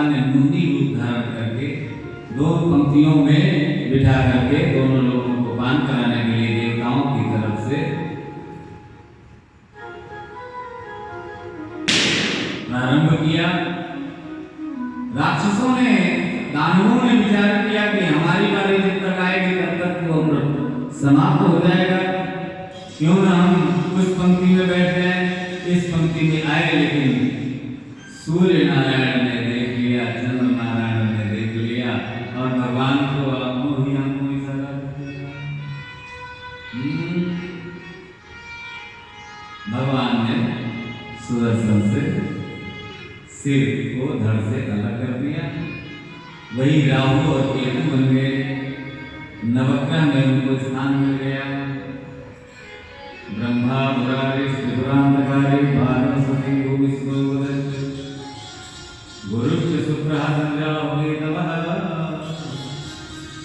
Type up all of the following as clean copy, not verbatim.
ने मुंडी रूप धारण करके दो पंक्तियों में बिठा करके दोनों लोगों को पान कराने के लिए देवताओं की तरफ से प्रारंभ किया। राक्षसों ने, दानवों ने विचार किया कि हमारी बारी जब तक आएगी तब तक वो अमृत समाप्त हो जाएगा, क्यों ना हम उस पंक्ति में बैठ जाएं। इस पंक्ति में आए, लेकिन सूर्य नारायण ने देख लिया, चंद्र नारायण ने देख लिया और भगवान को आंखों ही इशारा कर दिया। भगवान ने सुदर्शन से सिर को धड़ से अलग कर दिया। वही राहु और केतु बन गए, नवग्रह में उनको स्थान मिल गया। ब्रह्मा मुरारी त्रिपुरांतकारी भारवसति भूमिस्वोदच गुरुश्च शुक्रः संध्या वेदवः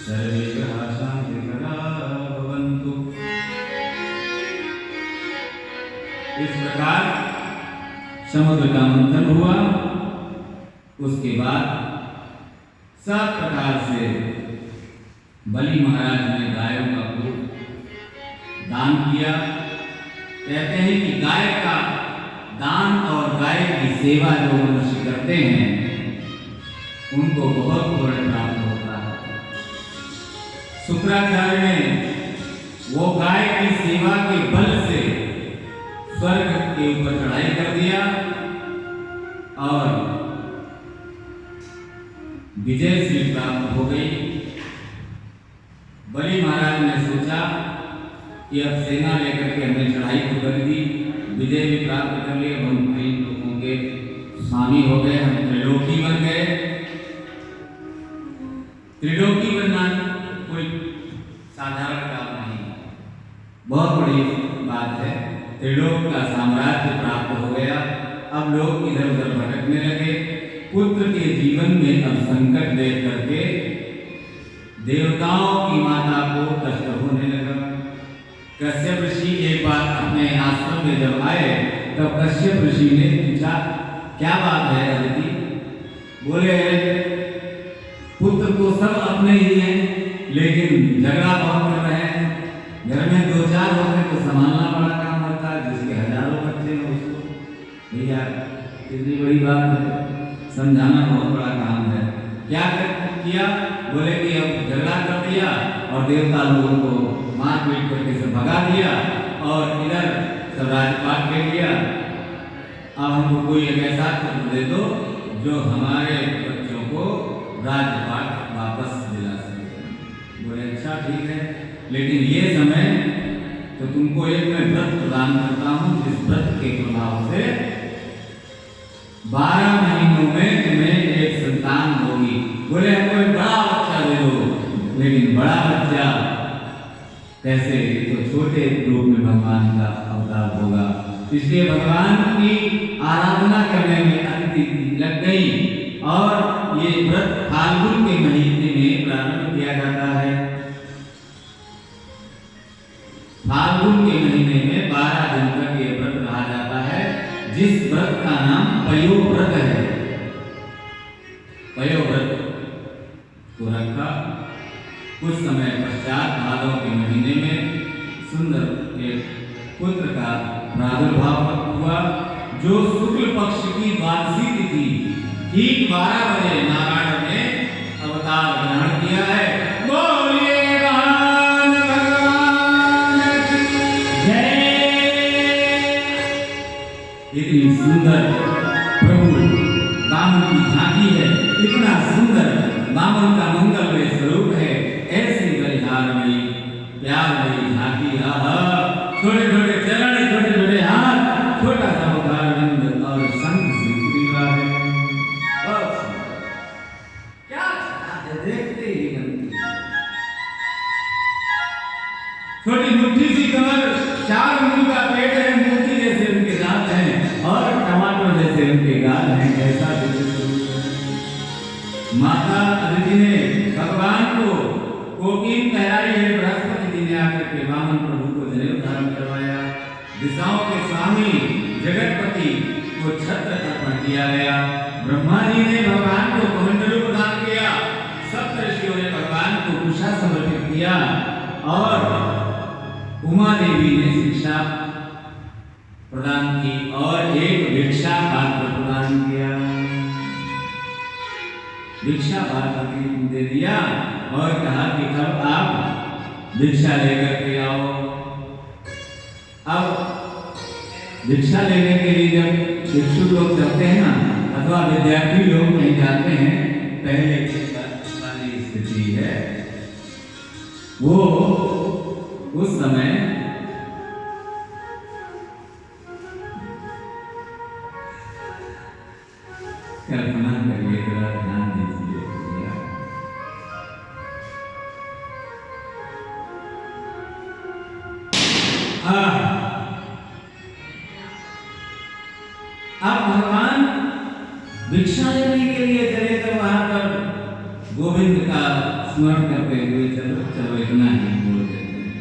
सर्वे ग्रहाः शान्तिकराः भवन्तु। इस प्रकार समुद्र का मंथन हुआ। उसके बाद सब प्रकार से बलि महाराज ने गायों का दूध दान किया। कहते हैं कि गाय का दान और गाय की सेवा जो मनुष्य करते हैं उनको बहुत पुण्य प्राप्त होता है। शुक्राचार्य ने वो गाय की सेवा के बल से स्वर्ग के ऊपर चढ़ाई कर दिया और विजय श्री प्राप्त हो गई। बलि महाराज ने सोचा कि अब सेना लेकर के हमने चढ़ाई तो कर दी, विजय भी प्राप्त कर लिए, हम कई लोगों के स्वामी हो गए, हम त्रिलोकी बन गए। त्रिलोकी बनना कोई साधारण काम नहीं, बहुत बड़ी बात है। त्रिलोक का साम्राज्य प्राप्त हो गया। अब लोग इधर उधर भटकने लगे। पुत्र के जीवन में अब संकट देख करके देवताओं की माता को कष्ट होने लगा। कश्यप ऋषि एक बार अपने आश्रम में जब आए तब कश्यप ऋषि ने पूछा, क्या बात है अदिति? बोले, पुत्र तो सब अपने ही हैं, लेकिन झगड़ा बहुत कर रहे हैं। घर में दो चार होते तो संभालना बड़ा काम होता है, जिसके हजारों बच्चे हैं उसको भैया कितनी बड़ी बात है, समझाना बहुत बड़ा काम है। क्या किया? बोले कि अब झगड़ा कर दिया और देवता लोगों को मार पीट करके से भगा दिया और इधर सब राजपाट ले लिया। अब हमको कोई एक ऐसा पत्र दे दो जो हमारे बच्चों को राजपाट वापस दिला सके। बोले अच्छा ठीक है, लेकिन ये समय तो तुमको एक मैं व्रत प्रदान करता हूँ, जिस व्रत के प्रभाव से 12 महीनों में तुम्हें एक संतान होगी। बोले हमको एक बड़ा बच्चा दे दो, लेकिन बड़ा बच्चा कैसे? तो छोटे रूप में भगवान का अवतार होगा। इसलिए भगवान की आराधना करने में अतिथि लग गई और ये व्रत फाल्गुन के महीने में प्रारंभ किया जाता है। फाल्गुन के महीने में 12 दिन तक ये व्रत रहा जाता है, जिस व्रत का नाम पयोव्रत है। पयोव्रत को रखा। कुछ समय पश्चात भादव के महीने में सुंदर एक पुत्र का प्रादुर्भाव हुआ, जो शुक्ल पक्ष की द्वादशी तिथि ठीक 12 बजे नारायण ने अवतार ग्रहण किया है। बोलिए भगवान की जय। इतनी सुंदर प्रभु बामन की झांकी है, इतना सुंदर बामन का मंगलमय स्वरूप है। ऐसी बलिहार में प्यार में झांकी, छोटे छोटे चरण, छोटे छोटे हाथ, छोटा सा मुखारविंद और संत सुग्रीवा है। क्या देखते ही बनती। छोटी मुट्ठी सी कमर, 4 अंगुल का पेट है, मोती जैसे उनके दांत हैं और टमाटर जैसे उनके गाल हैं। ऐसा माता अदिति ने भगवान को कोकीन पहराई है। बृहस्पति जी ने आकर के वामन प्रभु को जनेऊ धारण करवाया। दिशाओं के स्वामी जगतपति को छत्र अर्पण किया गया। ब्रह्मा जी ने भगवान को देवी ने शिक्षा प्रदान की और एक भिक्षा पात्र प्रदान किया। भिक्षा पात्र दे दिया और कहा कि अब आप भिक्षा लेकर के आओ। अब भिक्षा लेने के लिए जब भिक्षुक लोग चलते हैं ना अथवा विद्यार्थी लोग कहीं जाते हैं, पहले की वाली स्थिति है वो उस समय कल्पना करिए, जरा ध्यान दीजिए। अब भगवान भिक्षा लेने के लिए चले तो वहां पर गोविंद का स्मरण करते हुए चलो चलो इतना ही बोल देते हैं।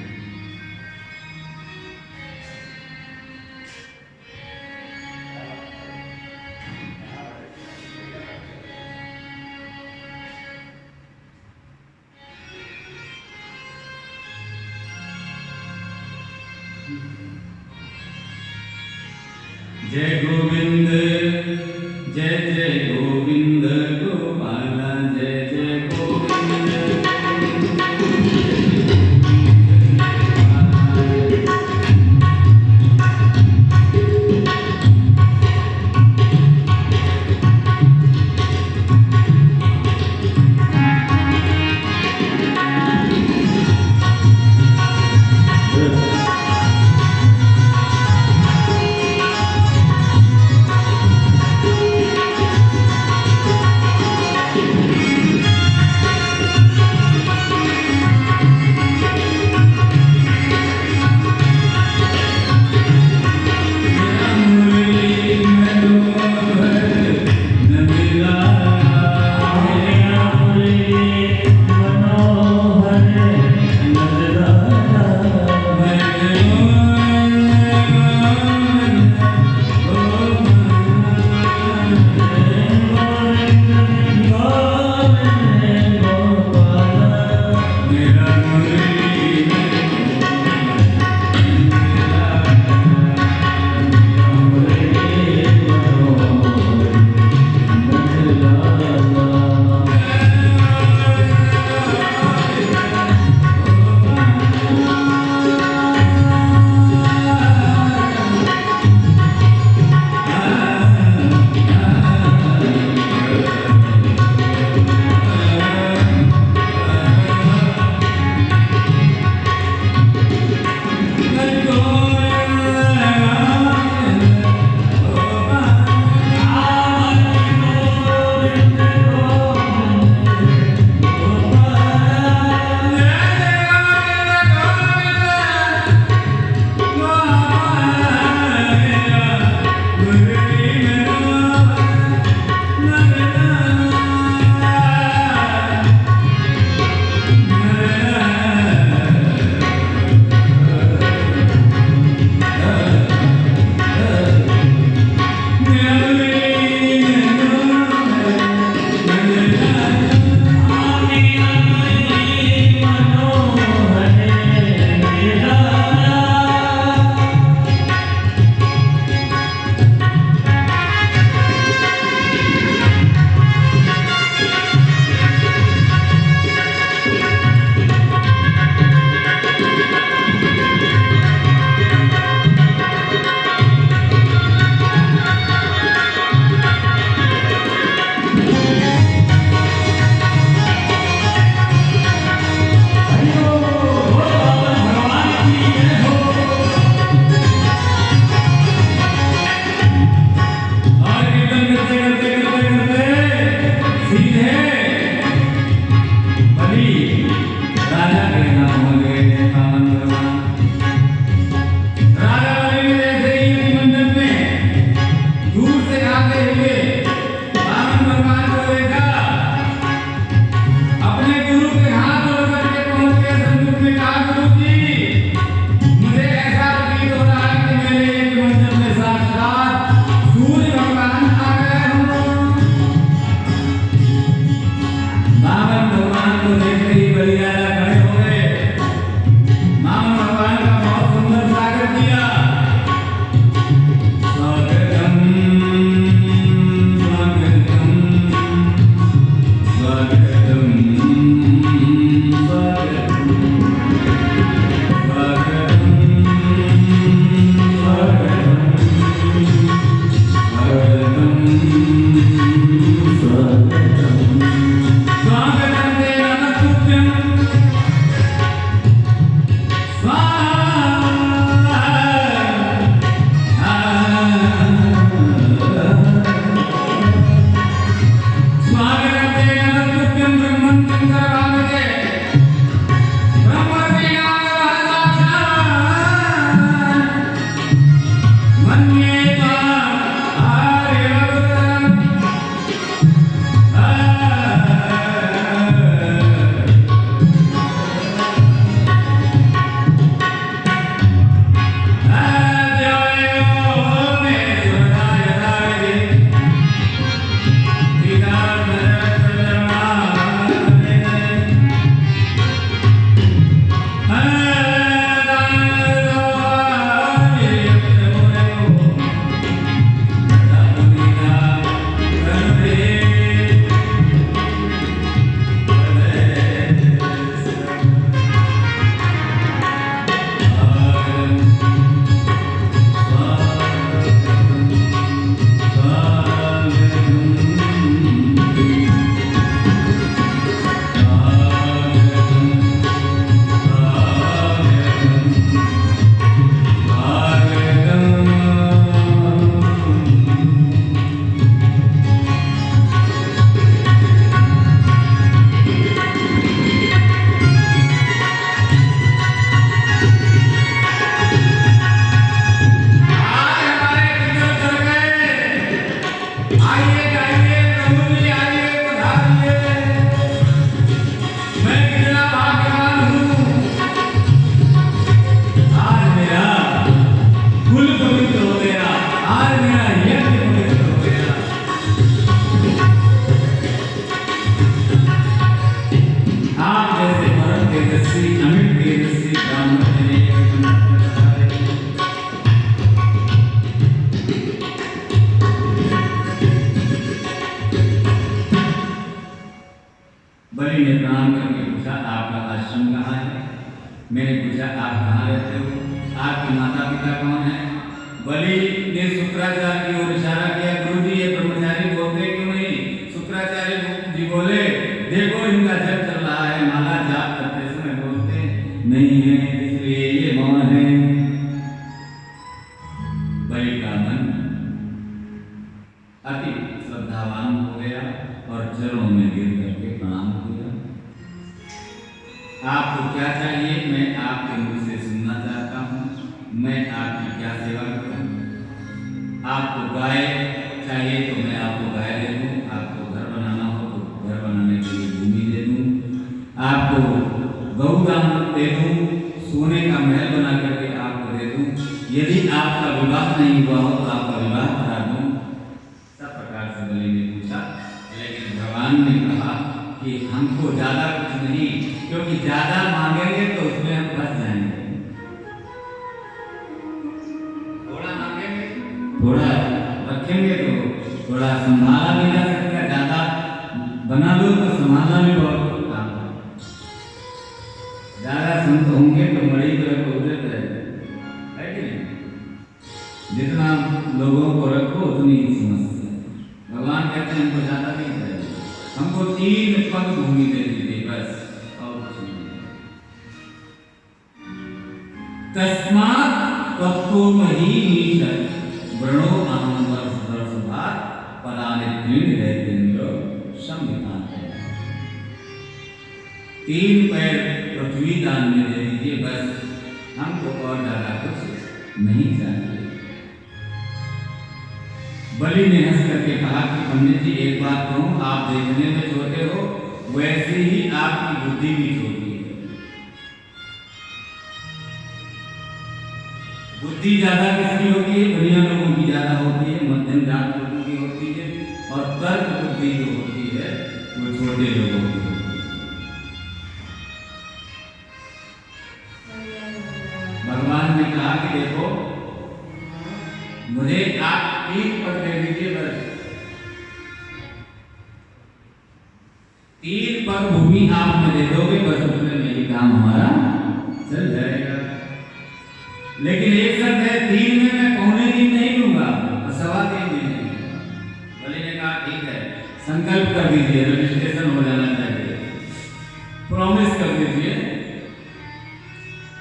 जय गोविंद जय जय गोविंद गोपाल जय जय गोविंद बलि ने प्रणाम करके पूछा, आपका आश्रम कहाँ है? मैंने पूछा, आप कहाँ रहते हो? आपके माता पिता कौन है? बलि ने शुक्राचार्य की ओर इशारा किया, गुरुजी ये ब्रह्मचारी बोलते क्यों नहीं? शुक्राचार्य जी बोले, देखो इनका जप चल रहा है, माला जाप करते समय बोलते नहीं है, इसलिए ये मौन है। बलि का मन अति श्रद्धावान हो गया और चरणों में गिर करके प्रणाम किया। आपको क्या चाहिए? मैं आपके मुख से सुनना चाहता हूँ, मैं आपकी क्या सेवा करूँ? आपको गाय चाहिए तो मैं आपको गाय दे दूँ, आपको घर बनाना हो तो घर बनाने के लिए भूमि दे दूँ, आपको गौदान दे दूँ, सोने का महल बना करके आपको दे दूँ, यदि आपका विवाह नहीं हुआ हो तो आपका विवाह करा दूँ। सब प्रकार से बलि ने पूछा, लेकिन भगवान ने कहा कि हमको ज्यादा कुछ नहीं, क्योंकि ज्यादा मांगेंगे तो उसमें हम फंस जाएंगे। थोड़ा मांगेंगे, थोड़ा रखेंगे तो थोड़ा संभाला भी जा सकता है, ज्यादा बना दो तो संभालना भी बहुत काम है। ज्यादा संत होंगे तो मड़ी तरह को उधर है कि नहीं? जितना लोगों को रखो उतनी समस्या। भगवान कहते हैं हमको ज्यादा नहीं चाहिए, हमको 3 पग भूमि दे दीजिए बस, और कुछ नहीं। तस्मात् तत्त्वमहि मीशत् व्रणो आनंदर सुधार पराने तीन रहतेंद्र संविधान है। 3 पैर पृथ्वी दान में दे दीजिए बस, हमको और ज्यादा कुछ नहीं चाहिए। बलि ने हंस करके कहा कि पंडित जी एक बात कहूं, आप देखने में छोटे हो, वैसे ही आपकी बुद्धि भी छोटी है। बुद्धि ज्यादा किसकी होती है? बढ़िया लोगों की ज्यादा होती है, मध्यम जात लोगों की होती है, और तर्क बुद्धि जो होती है वो छोटे लोगों की होती है। भगवान ने कहा कि देखो मुझे आप 3 पग दे दीजिए बस, 3 पग भूमि आप में दे दोगे बस, उसमें मेरी काम हमारा चल जाएगा। लेकिन एक शर्त है, 3 में मैं पौने दिन नहीं दूंगा और 3.25 दिन नहीं दूंगा। बलि ने कहा ठीक है, संकल्प कर दीजिए, रजिस्ट्रेशन हो जाना चाहिए, प्रॉमिस कर दीजिए।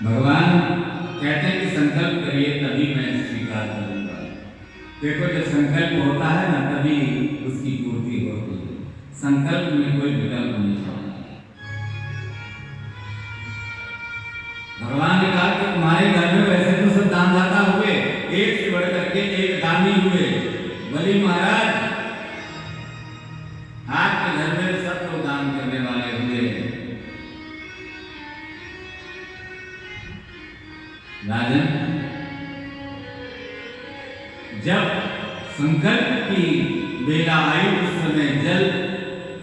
भगवान कहते हैं कि संकल्प करिए तभी मैं स्वीकार करूंगा। देखो जब संकल्प होता है ना तभी उसकी पूर्ति होती है, संकल्प में कोई विकल्प नहीं होता। भगवान ने कहा कि तुम्हारे घर में वैसे तो सब दानदाता हुए, एक से बढ़ करके एक दानी हुए, बलि महाराज आपके घर में सब लोग दान करने वाले हुए। राजन जब संकल्प की बेला आई उस समय जल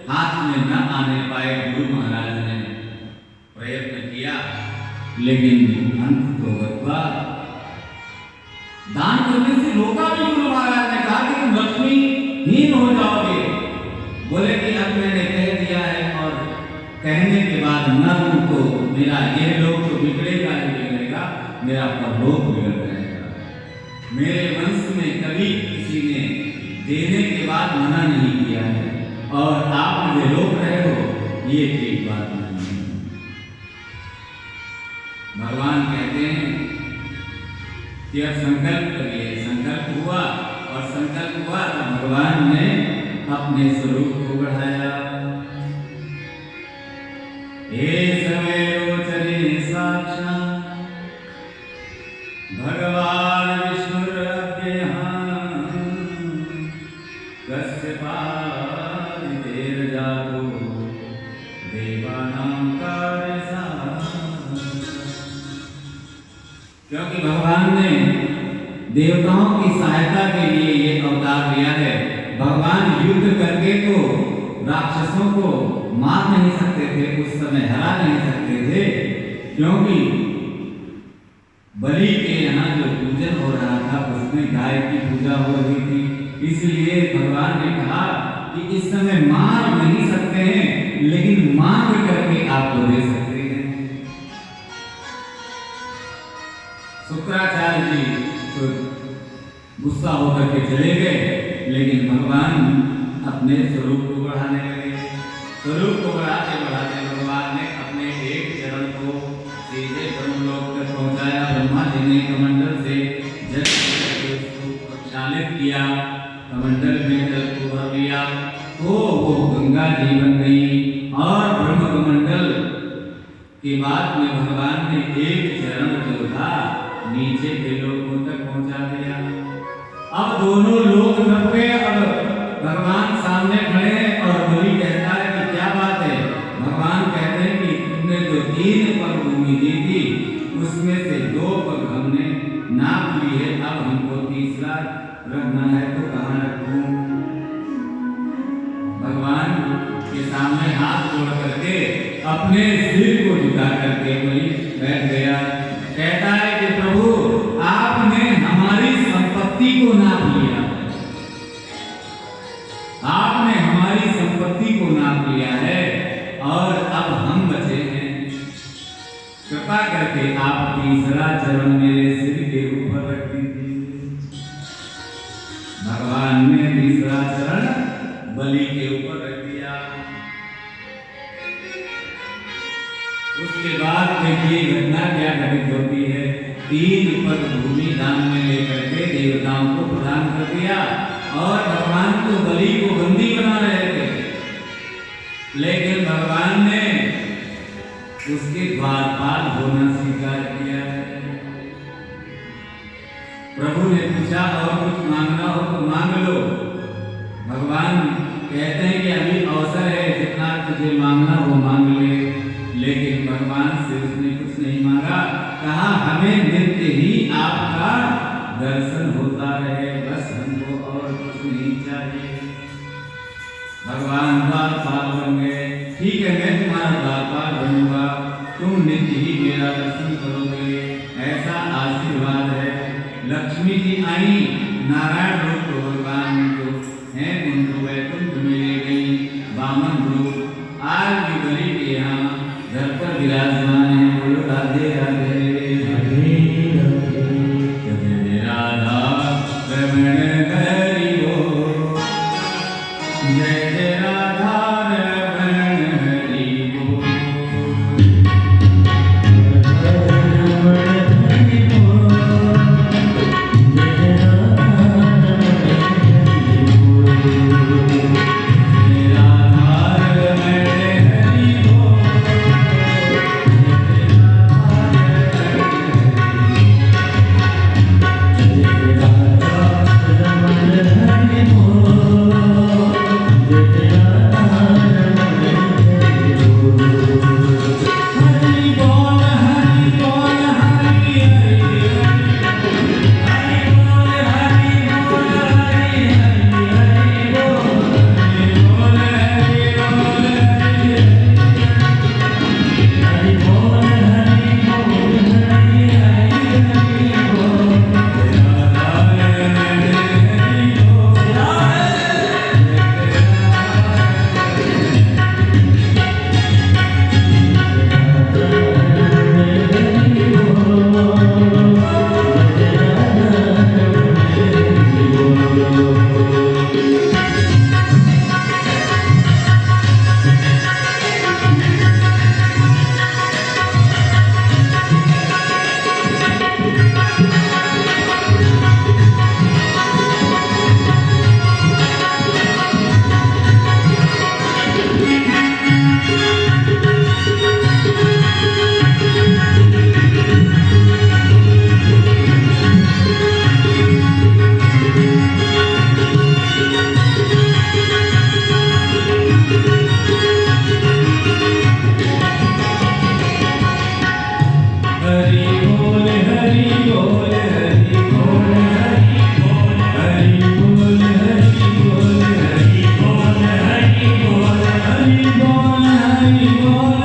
हाथ में न आने पाए, गुरु महाराज ने प्रयत्न किया, लेकिन अंत तो हुआ। दान करने से रोका भी गुरु महाराज ने, कहा कि तुम लक्ष्मीहीन हो जाओगे। बोले कि अब मैंने कह दिया है और कहने के बाद न दूं तो मेरा ये लोग तो बिगड़ेगा ही बिगड़ेगा, मेरा परलोक बिगड़ जाएगा। मेरे वंश में कभी किसी ने देने के बाद मना नहीं किया है, और आप मुझे रोक रहे हो, ये ठीक बात नहीं है। भगवान कहते हैं कि अब संकल्प करिए। संकल्प हुआ, और संकल्प हुआ तो भगवान ने अपने स्वरूप को बढ़ाया। हे समय रोचने साक्षात् भगवान क्योंकि भगवान ने देवताओं की सहायता के लिए ये अवतार लिया है। भगवान युद्ध करके तो राक्षसों को मार नहीं सकते थे, उस समय हरा नहीं सकते थे, क्योंकि बलि के यहाँ जो पूजन हो रहा था उसमें गाय की पूजा हो रही थी। इसलिए भगवान ने कहा कि इस समय मार नहीं सकते हैं, लेकिन मार को दे सकते हैं। शुक्राचार्य जी तो गुस्सा होकर के चले गए, लेकिन भगवान अपने स्वरूप को बढ़ाने लगे। स्वरूप को बढ़ाते बढ़ाते भगवान ने अपने एक चरण को सीधे ब्रह्मलोक तक पहुंचाया। ब्रह्मा जी ने कमंडल से जल उसको प्रक्षालित किया, कमंडल में जल को भर लिया तो वो गंगा जी बन गई। और ब्रह्म कमंडल के बाद में भगवान ने एक चरण जो था नीचे के लोगों तक पहुंचा दिया। अब दोनों लोग नप गए। अब भगवान सामने खड़े हैं और बलि कहता है कि क्या बात है। भगवान कहते हैं कि तुमने जो 3 पग भूमि दी थी उसमें से 2 पग हमने नाप ली है, अब हमको तीसरा रखना है तो कहाँ रखूं। भगवान के सामने हाथ जोड़ करके अपने सिर को झुका करके बलि बैठ गया। कहता है कि प्रभु आपने हमारी संपत्ति को नाप लिया, आपने हमारी संपत्ति को नाप लिया है और अब हम बचे हैं। कृपा करके आप तीसरा चरण मेरे सिर के ऊपर रख दीजिए। भगवान ने तीसरा चरण बलि के ऊपर रख दिया। उसके बाद देखिए घटना क्या घटित होती है। 3 पग भूमि दान में लेकर के देवताओं को प्रदान कर दिया और भगवान तो बलि को बंदी बना रहे थे, लेकिन भगवान ने उसके द्वारपाल होना स्वीकार किया। प्रभु ने पूछा और कुछ मांगना हो तो मांग लो। भगवान कहते हैं कि अभी अवसर है, जितना तुझे मांगना हो मांग ले। लेकिन भगवान से उसने कुछ नहीं मांगा, कहा हमें नित्य ही आपका दर्शन होता रहे, बस हमको और कुछ नहीं चाहिए। भगवान द्वारपाल बन गए। ठीक है, मैं तुम्हारा द्वारपाल बनूंगा, तुम नित्य ही मेरा दर्शन करोगे, ऐसा आशीर्वाद है। लक्ष्मी जी आई, नारायण रूप को भगवान को हैं उनको वैकुंठ में ले गई, वामन रूप। आज भी बलि के यहाँ घर पर विराजमान है। बोलो राधे राधे राधा रमण हरि बोल, जय जय राधा रमण हरि बोल। हरि बोल।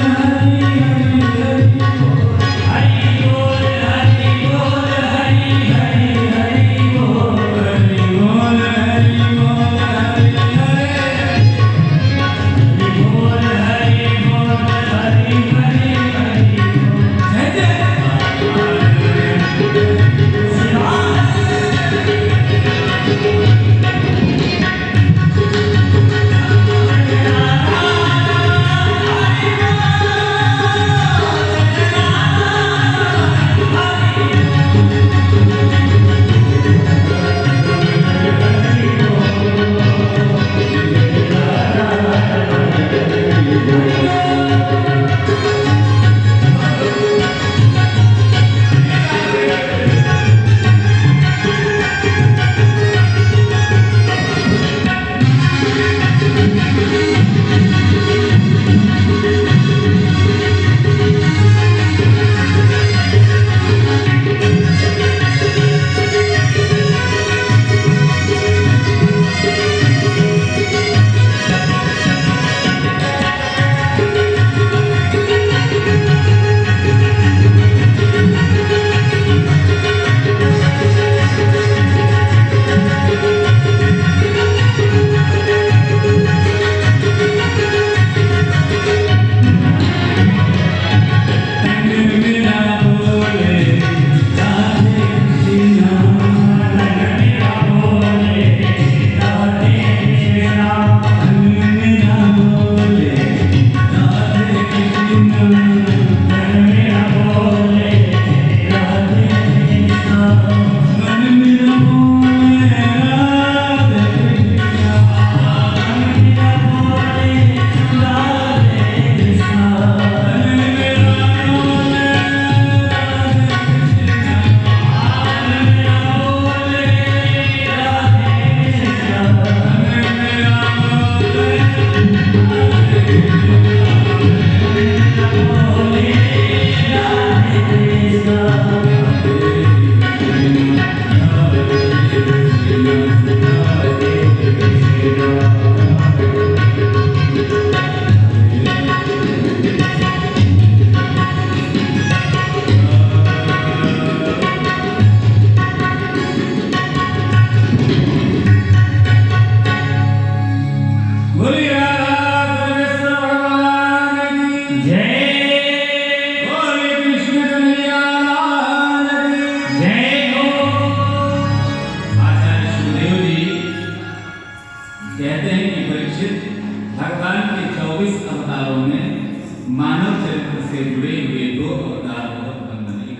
मानव चरित्र से जुड़े हुए दो अवतार बहुत वंदनीय।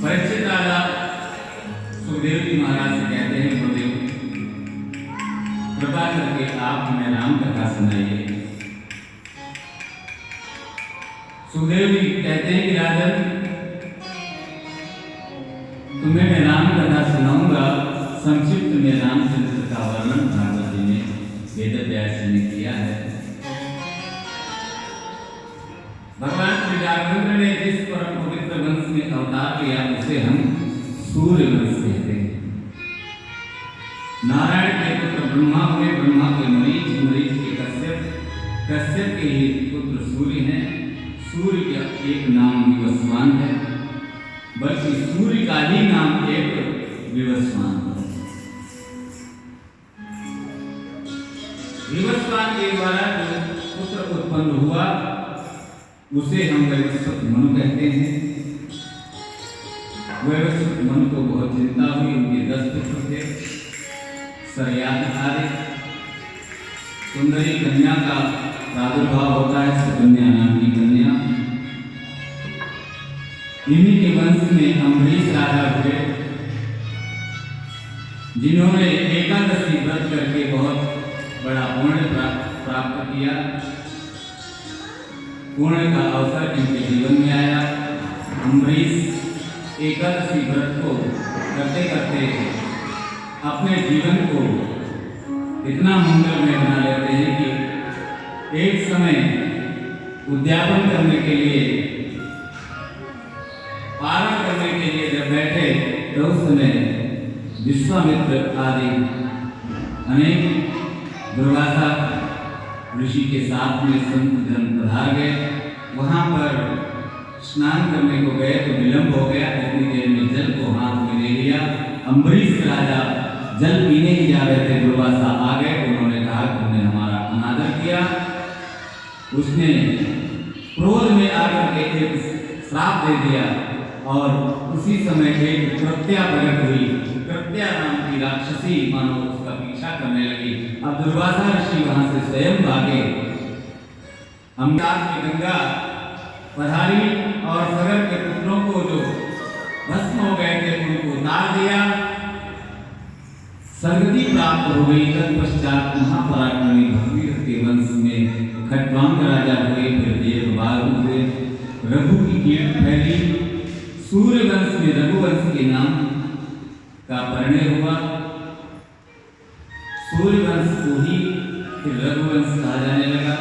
परीक्षित राजा सुखदेव जी महाराज से कहते हैं, गुरुदेव कृपा करके आप हमें राम कथा सुनाइए। सुखदेव जी कहते हैं कि राजन, तुम्हें मैं राम कथा सुनाऊंगा। संक्षिप्त में रामचंद्र का वर्णन भागवत जी ने वेद व्यास ने किया है। भगवान श्री रामचंद्र ने जिस परम पवित्र वंश में अवतार लिया उसे हम सूर्य वंश कहते हैं। नारायण के पुत्र ब्रह्मा हुए, ब्रह्मा के मरीच, मरीच के कश्यप, कश्यप के ही पुत्र सूर्य हैं। सूर्य का एक नाम विवस्वान है, बल्कि सूर्य का ही नाम एक विवस्वान है। विवस्वान के द्वारा जो पुत्र उत्पन्न हुआ उसे हम वैवस्वत मनु कहते हैं। वैवस्वत मनु को बहुत चिंता हुई, उनके 10 पुत्र थे। सर्याधारी सुंदरी कन्या का प्रादुर्भाव होता है, सुकन्या नाम की कन्या। इन्हीं के वंश में अम्बरीश राजा हुए, जिन्होंने एकादशी व्रत करके बहुत बड़ा पुण्य प्राप्त किया। पुण्य का अवसर इनके जीवन में आया। अम्बरीश एकादशी व्रत को करते करते अपने जीवन को इतना मंगलमय बना लेते हैं कि एक समय उद्यापन करने के लिए, पारण करने के लिए जब बैठे तो उस समय विश्वामित्र आदि अनेक दुर्वासा ऋषि के साथ में संत जन पधार गए। वहाँ पर स्नान करने को गए तो विलंब हो गया। इतनी देर में जल को हाथ में ले लिया। अम्बरीश राजा जल पीने ही जा रहे थे, दुर्वासा आ गए। उन्होंने कहा तुमने हमारा अनादर किया। उसने क्रोध में आकर के एक श्राप दे दिया और उसी समय एक कृत्या प्रकट हुई। कृत्या नाम की राक्षसी मानो उसका पीछा करने लगी। अब दुर्वासा ऋषि वहां से स्वयं भागे। अमृत की गंगा पधारी और सगर के पुत्रों को जो भस्म हो गए थे उनको उतार दिया। सदगति प्राप्त हो गई। तत्पश्चात महापराक्रमी भगवीर के वंश में खट्वांग राजा हुए, फिर देवबाग हुए, रघु की कीर्त फैली। सूर्य वंश में रघुवंश के नाम का परिणय हुआ। सूर्य वंश को ही फिर रघुवंश कहा जाने लगा।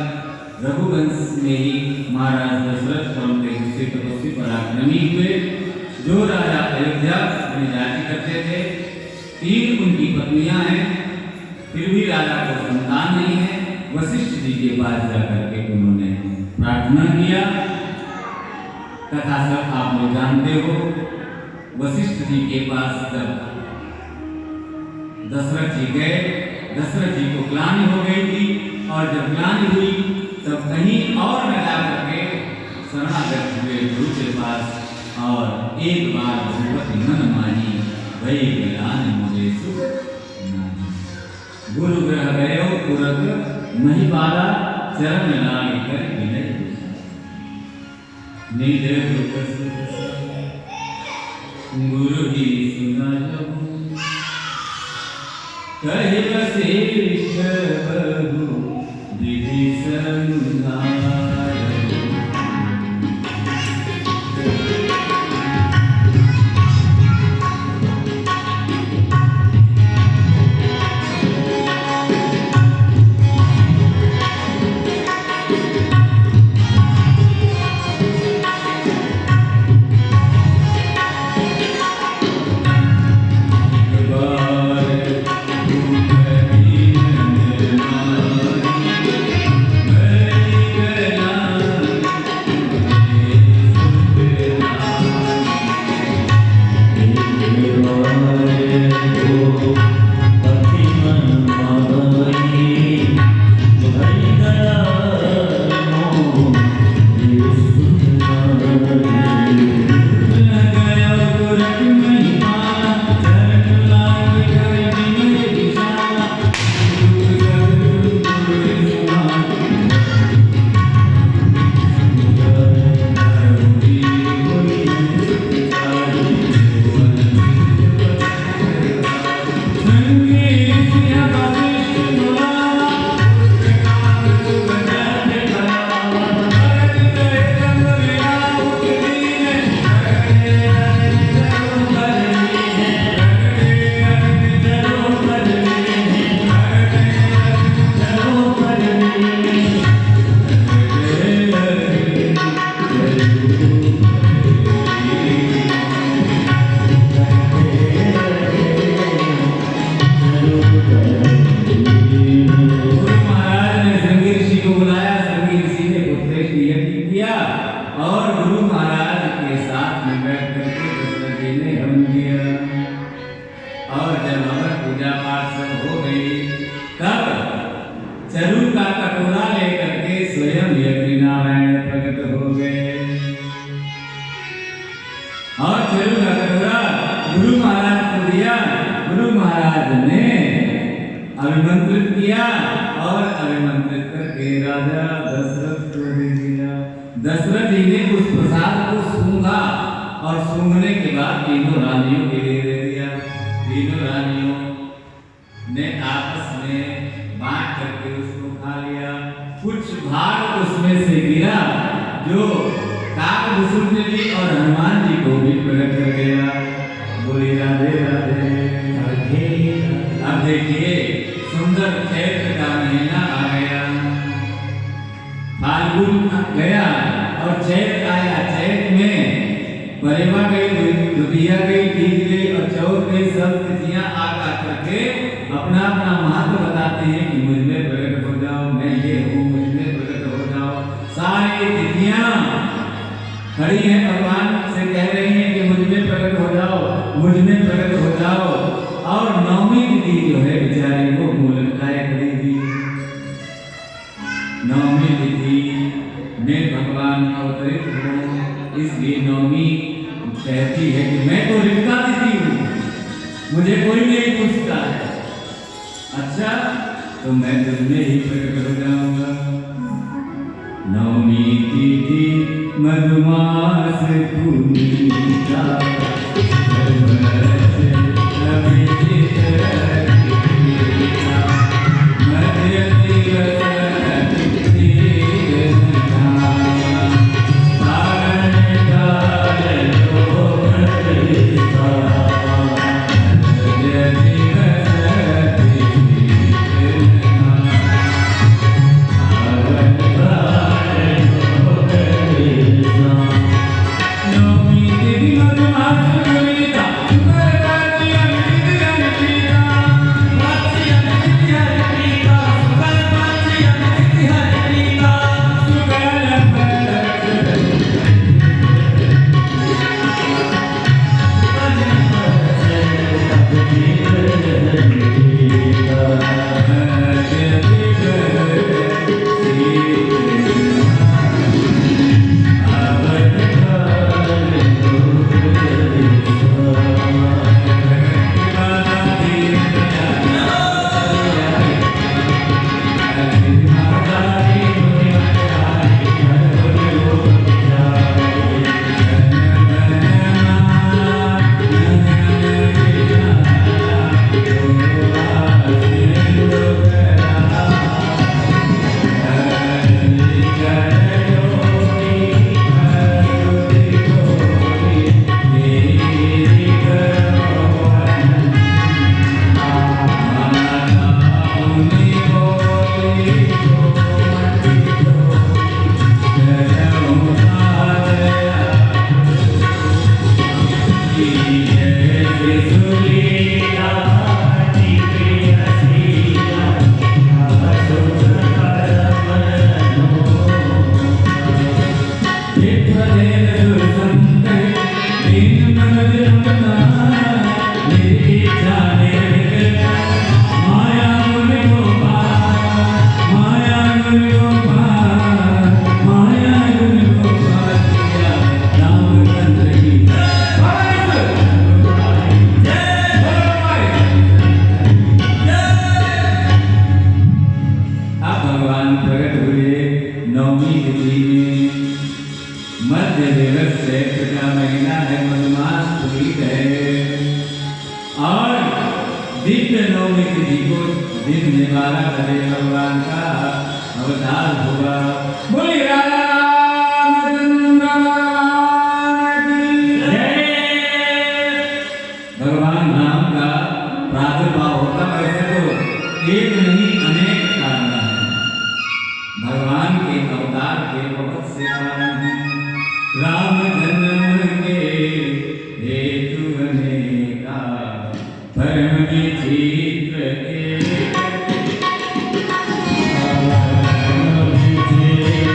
रघुवंश में ही महाराज दशरथ परम तेजस्वी तपस्वी पराक्रमी हुए, जो राजा अयोध्या में राज्य करते थे। 3 उनकी पत्नियां हैं, फिर भी राजा को संतान नहीं है। वशिष्ठ जी के पास जाकर के उन्होंने प्रार्थना किया। कथा सब आप लोग जानते हो। वशिष्ठ जी के पास जब दशरथ जी गए, दशरथ जी को ग्लानि हो गई थी और जब ग्लानि हुई तब कहीं और न जा करके शरणागत हुए गुरु के पास और एक बार भगवती मन मानी, वही ज्ञान मुझे सुख नाहि। गुरु ग्रह गयो तुरंत महिपाला, चरण लाग कर विनय निज दुख गुरु ही सुना जब कहे वशिष्ठ बहु विधि संधार। चरु का कटोरा लेकर के स्वयं यज्ञ नारायण प्रकट हो गए और चरु का कटोरा गुरु महाराज को दिया। गुरु महाराज ने अभिमंत्रित किया और अभिमंत्रित करके राजा दशरथ को दे दिया। दशरथ जी ने उस प्रसाद को सूंघा और सूंघने के बाद तीनों रानियों के लिए दे दिया। तीनों रानियों ने आपस में बांट करके उसको खा लिया। कुछ भाग उसमें से गिरा जो काकभूषण जी और हनुमान जी को भी प्रकट कर गया। बोली राधे राधे। अब देखिए सुंदर चैत्र का महीना आ गया, फाल्गुन गया और चैत आया। चैत में परेवा गई, द्वितीया गई, तीज गई और चौथ गई। सब तिथियां आकर करके अपना अपना महत्व बताते हैं कि मुझ में प्रकट हो जाओ, मैं ये हूँ, मुझ में प्रकट हो जाओ। सारी तिथियां खड़ी हैं, भगवान से कह रही हैं कि मुझ में प्रकट हो जाओ, मुझ में प्रकट हो जाओ। और नौवीं तिथि जो है बेचारी वो मूलकाय करेगी। नौवीं तिथि में भगवान अवतरित हो, इसलिए नौवीं कहती है कि मैं तो रिक्ता तिथि हूँ, मुझे कोई नहीं पूछता है। अच्छा तो मैं तुझमें ही प्रकट हो जाऊंगा। नौवीं तिथि मधुमास पूर्णिमा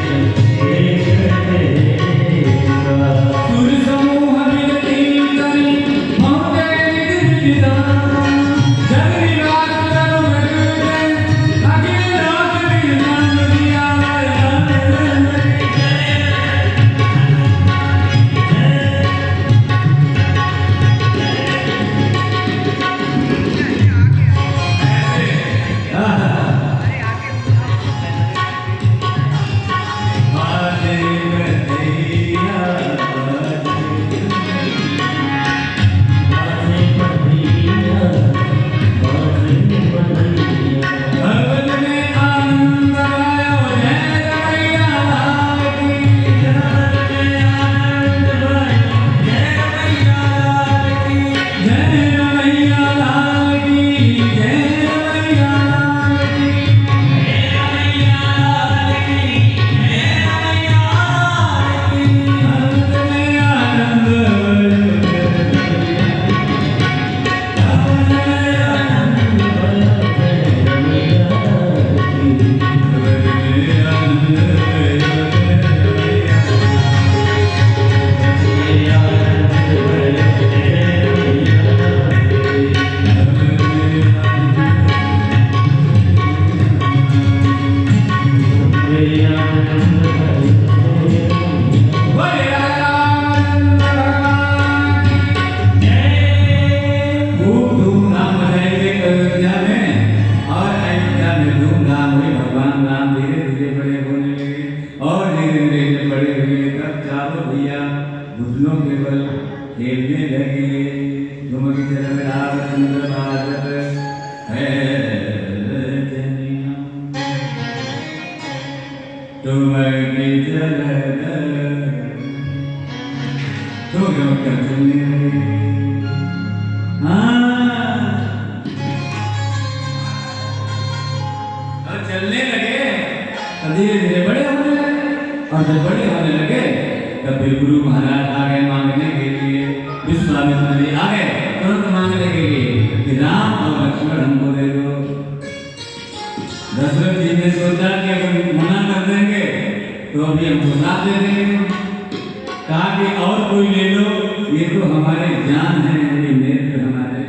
Thank you. धूमधाम हुई। भगवान राम धीरे धीरे बड़े होने लगे और धीरे धीरे बड़े हुए तब चारों भैया घुटनों के बल खेलने लगे। तुम चरण रामचंद्र भारत है जनिया, तुम चरण तो चलने लगे। चलने लगे तो धीरे धीरे बड़े होने लगे और जब बड़े होने लगे तब फिर गुरु महाराज आ गए मांगने के लिए। विश्वामित्र जी आ गए तुरंत मांगने के लिए कि राम और लक्ष्मण हमको दे दो। दशरथ जी ने सोचा कि अगर मना कर देंगे तो अभी हमको साथ दे देंगे। कहा कि और कोई ले लो, ये तो हमारे जान है, ये नेत्र हमारे,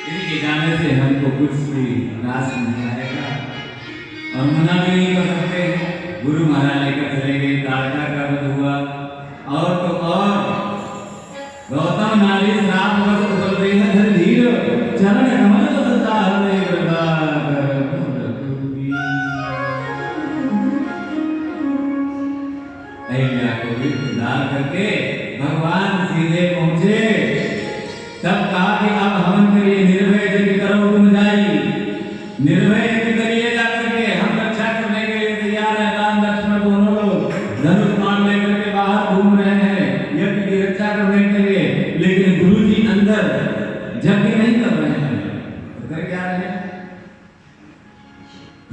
इनके जाने से हमको कुछ भी रास नहीं आएगा और मना भी नहीं कर सकते। गुरु महाराज लेकर चले गए। ताड़का का वध हुआ और तो और गौतम नारी श्राप बस उपदेह धर धीर चरण कमल सदा हरे कृपा कर पुरखुबी। अहिल्या को भी उद्धार करके भगवान सीधे पहुंचे। तब कहा कि अब हवन करिए, निर्भय यज्ञ करो तुम जाई, निर्भय यज्ञ करिए जाकर के, हम रक्षा करने के लिए तैयार है। राम लक्ष्मण दोनों लोग धनुष बाण लेकर के बाहर घूम रहे हैं यज्ञ की रक्षा करने के लिए, लेकिन गुरु जी अंदर यज्ञ नहीं कर रहे हैं। तो कर क्या रहे हैं?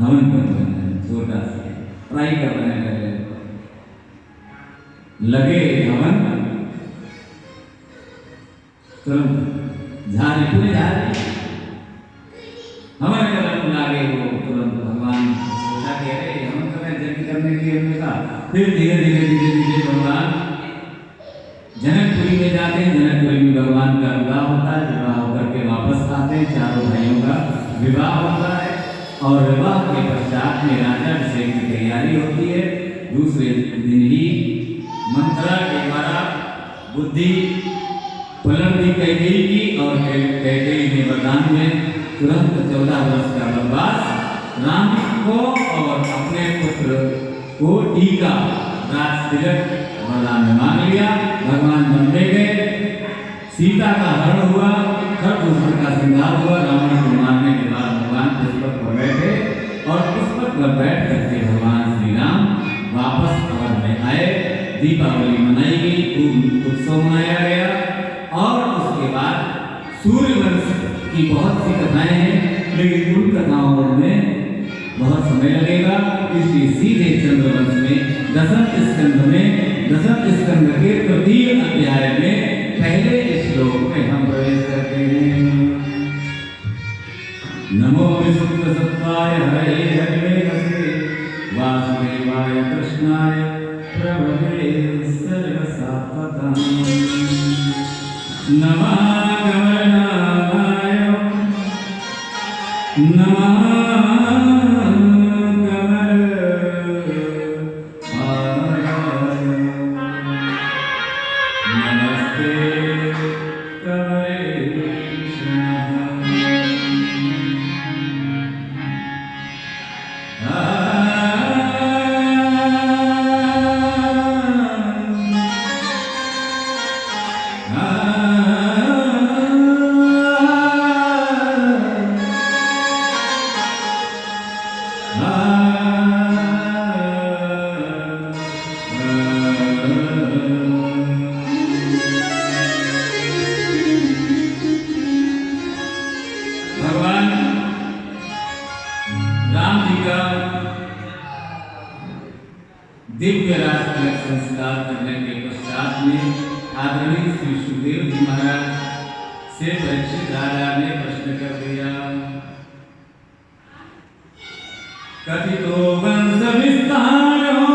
हवन कर रहे हैं, छोटा सा ट्राई कर रहे हैं। लगे हवन तुरंत झाड़ी पूरे झाड़ी हमारे कदम लागे वो तुरंत भगवान सोचा कि अरे हम कर रहे यज्ञ करने के लिए हमने कहा। फिर धीरे धीरे धीरे धीरे भगवान जनकपुरी में जाते हैं। जनकपुरी में भगवान का विवाह होता है। विवाह होकर के वापस आते हैं, चारों भाइयों का विवाह होता है और विवाह के पश्चात में राज्याभिषेक की तैयारी होती है। दूसरे दिन ही मंत्रा के द्वारा बुद्धि पलट दी कैकेयी की और कैकेयी ने वरदान में तुरंत 14 वर्ष का वनवास राम को और अपने पुत्र को टीका राज तिलक वरदान में मांग लिया। भगवान बन गए। सीता का हरण हुआ, खरदूषण का श्रृंगार हुआ। रावण को मारने के बाद भगवान पुष्पक पर बैठे और पुष्पक पर बैठ करके भगवान श्री राम वापस अवध में आए। दीपावली मनाई गई, खूब उत्सव मनाया गया और उसके बाद सूर्यवंश की बहुत सी कथाएं हैं, लेकिन उन कथाओं में बहुत समय लगेगा। इसलिए सीधे चंद्रवंश में दसम स्कंद के तृतीय अध्याय में पहले श्लोक में हम प्रवेश करते हैं। नमो विशुद्ध सत्वाय हरे हरिवेगसे वासुदेवाय कृष्णाय प्रभवे सर्वसात्वतां। नमः गमनाय नमः दिव्य राष्ट्र संस्कार करने के पश्चात में आदरणीय श्री सुखदेव जी महाराज से परीक्षित राजा ने प्रश्न कर दिया। कथितो वंश विस्तारो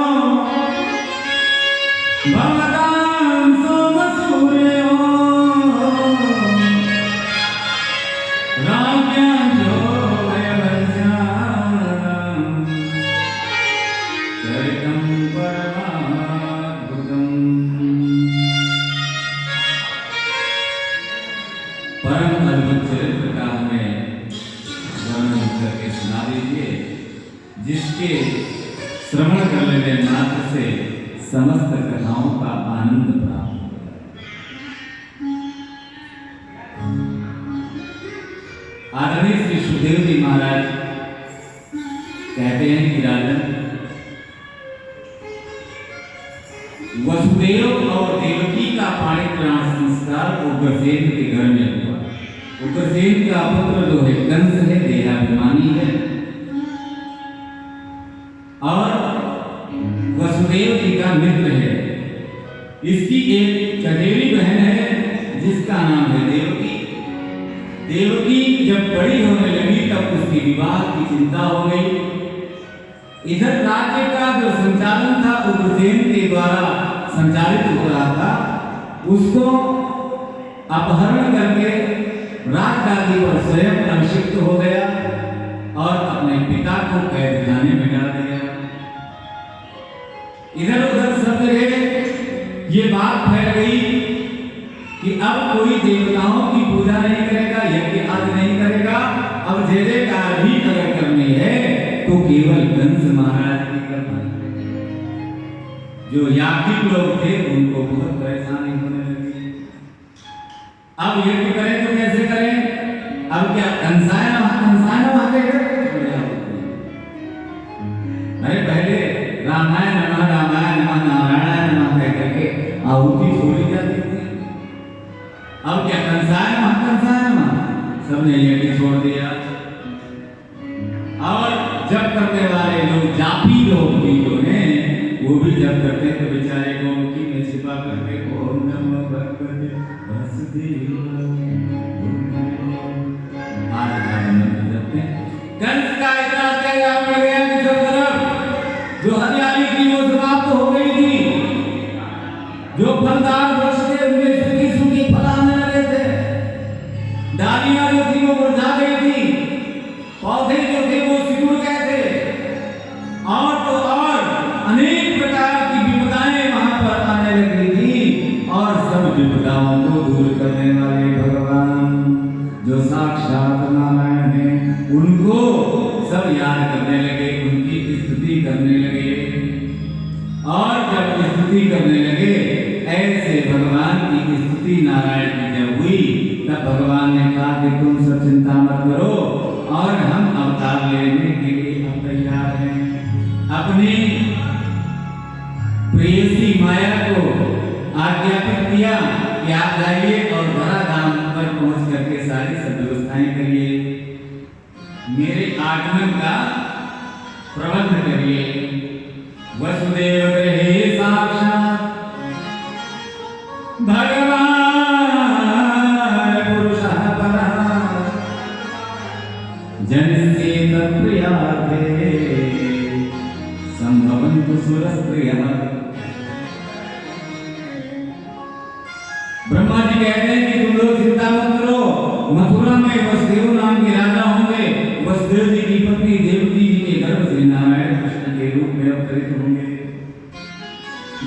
भवतां सोमसूर्यो राज्ञां परम अद्भुत चरित्र का हमें वर्णन करके सुना जिसके श्रवण कर लेने मात्र से समस्त कथाओं का आनंद प्राप्त होगा। आदरणीय श्री सुखदेव जी महाराज कहते हैं कि राजन, वसुदेव और देवकी का पाणिग्रहण संस्कार उग्रसेन के घर में हुआ। उग्रसेन का पुत्र जो है कंस है, देहाभिमानी है, और वसुदेव जी का मित्र है। इसकी एक चचेरी बहन है जिसका नाम है देवकी। देवकी जब बड़ी होने लगी तब उसकी विवाह की चिंता हो गई। इधर राज्य का जो संचालन था उग्रसेन के द्वारा संचालित हो रहा था, उसको अपहरण करके राजगादी पर स्वयं अभिषिक्त हो गया और अपने पिता को कैदखाने में डाल दिया। इधर उधर सब जगह ये बात फैल गई कि अब कोई देवताओं की पूजा नहीं करेगा, यज्ञ आदि नहीं करेगा, अब जयकार भी अगर करनी है तो केवल कंस महाराज की करना है। जो याज्ञिक लोग थे उनको बहुत परेशानी होने लगी। अब यज्ञ करें तो कैसे करें? अब क्या कंसाय अरे पहले रामायण नमः नारायण नमः कह करके आहुति छोड़ी जाती थी। अब क्या कंसाय नमः सबने यज्ञ छोड़ दिया। और जब करने वाले लोग जापी लोग भी जो हैं वो भी जब करते तो बेचारे गोमती में छिपा करके ओम नमो भगवते वासुदेव कंस का इतना अत्याचार बढ़ गया कि सब तरफ जो हरियाली थी वो समाप्त हो गई थी। जो फलदार वृक्ष थे उनमें सूखी सूखी फल आने लगे थे। डालियां जो थी वो मुरझा गई थी। पौधे जो थे वो सिकुड़ गए थे। और तो और अनेक प्रकार की विपदाएं वहां पर आने लगी थी। और सब विपदाओं को दूर करने वाले भगवान जो साक्षात नारायण हैं उनको सब याद करने लगे, उनकी स्तुति करने लगे। और जब स्तुति करने लगे, ऐसे भगवान की स्तुति नारायण की जब हुई तब भगवान ने कहा कि तुम सब चिंता मत करो और हम अवतार लेने के लिए हम तैयार हैं। अपनी प्रेयसी माया को आज्ञापित किया कि आप जाइए और धरा धाम पर पहुंच करके सारी सब व्यवस्थाएं करिए, मेरे आगमन का प्रबंध करिए। वसुदेव गृहे साक्षात् भगवान पुरुषः परः जनस्य तत्प्रियार्थे संभवन्तु सुरस्त्रियः। ब्रह्मा जी कहते हैं कि तुम लोग चिंता मत करो, मथुरा में वसुदेव नाम के राजा होंगे। वसुदेव जी की पत्नी देवकी जी के गर्भ से नारायण कृष्ण के रूप में अवतरित होंगे।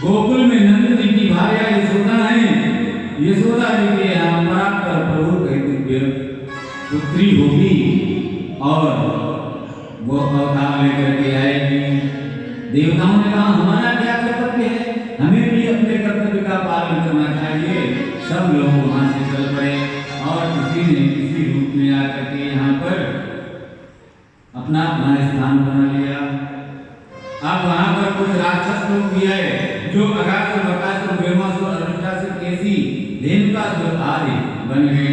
गोकुल में नंद जी की भार्या यशोदा है। यशोदा जी के यहाँ परात्पर प्रभु की दिव्य पुत्री होगी और वो अवतार लेकर के आएगी। देवताओं ने कहा हमारा क्या कर्तव्य है, हमें भी अपने कर्तव्य का पालन करना चाहिए। सब लोग वहां से चल पड़े और किसी ने किसी रूप में आकर के यहाँ पर अपना अपना स्थान बना लिया। अब वहां पर कुछ राक्षस लोग भी आए जो अगासुर बकासुर ब्रह्मासुर अरुणासुर केसी धेनुकासुर आदि बन गए।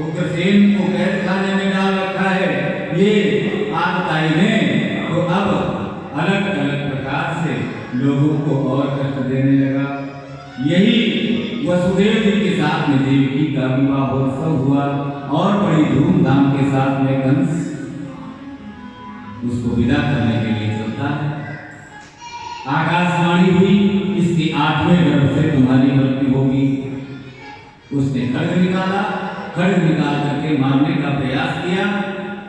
उग्रसेन को कैद खाने में डाल रखा है ये आतताई ने, तो अब अलग अलग प्रकार से लोगों को और कष्ट देने लगा। यही वसुदेव जी के साथ में देवकी का विवाहोत्सव हुआ और बड़ी धूमधाम के साथ में कंस उसको विदा करने के लिए चलता है। आकाशवाणी हुई इसके 8वें गर्भ से तुम्हारी मृत्यु होगी। उसने खड्ग निकाला, खड्ग निकाल करके मारने का प्रयास किया,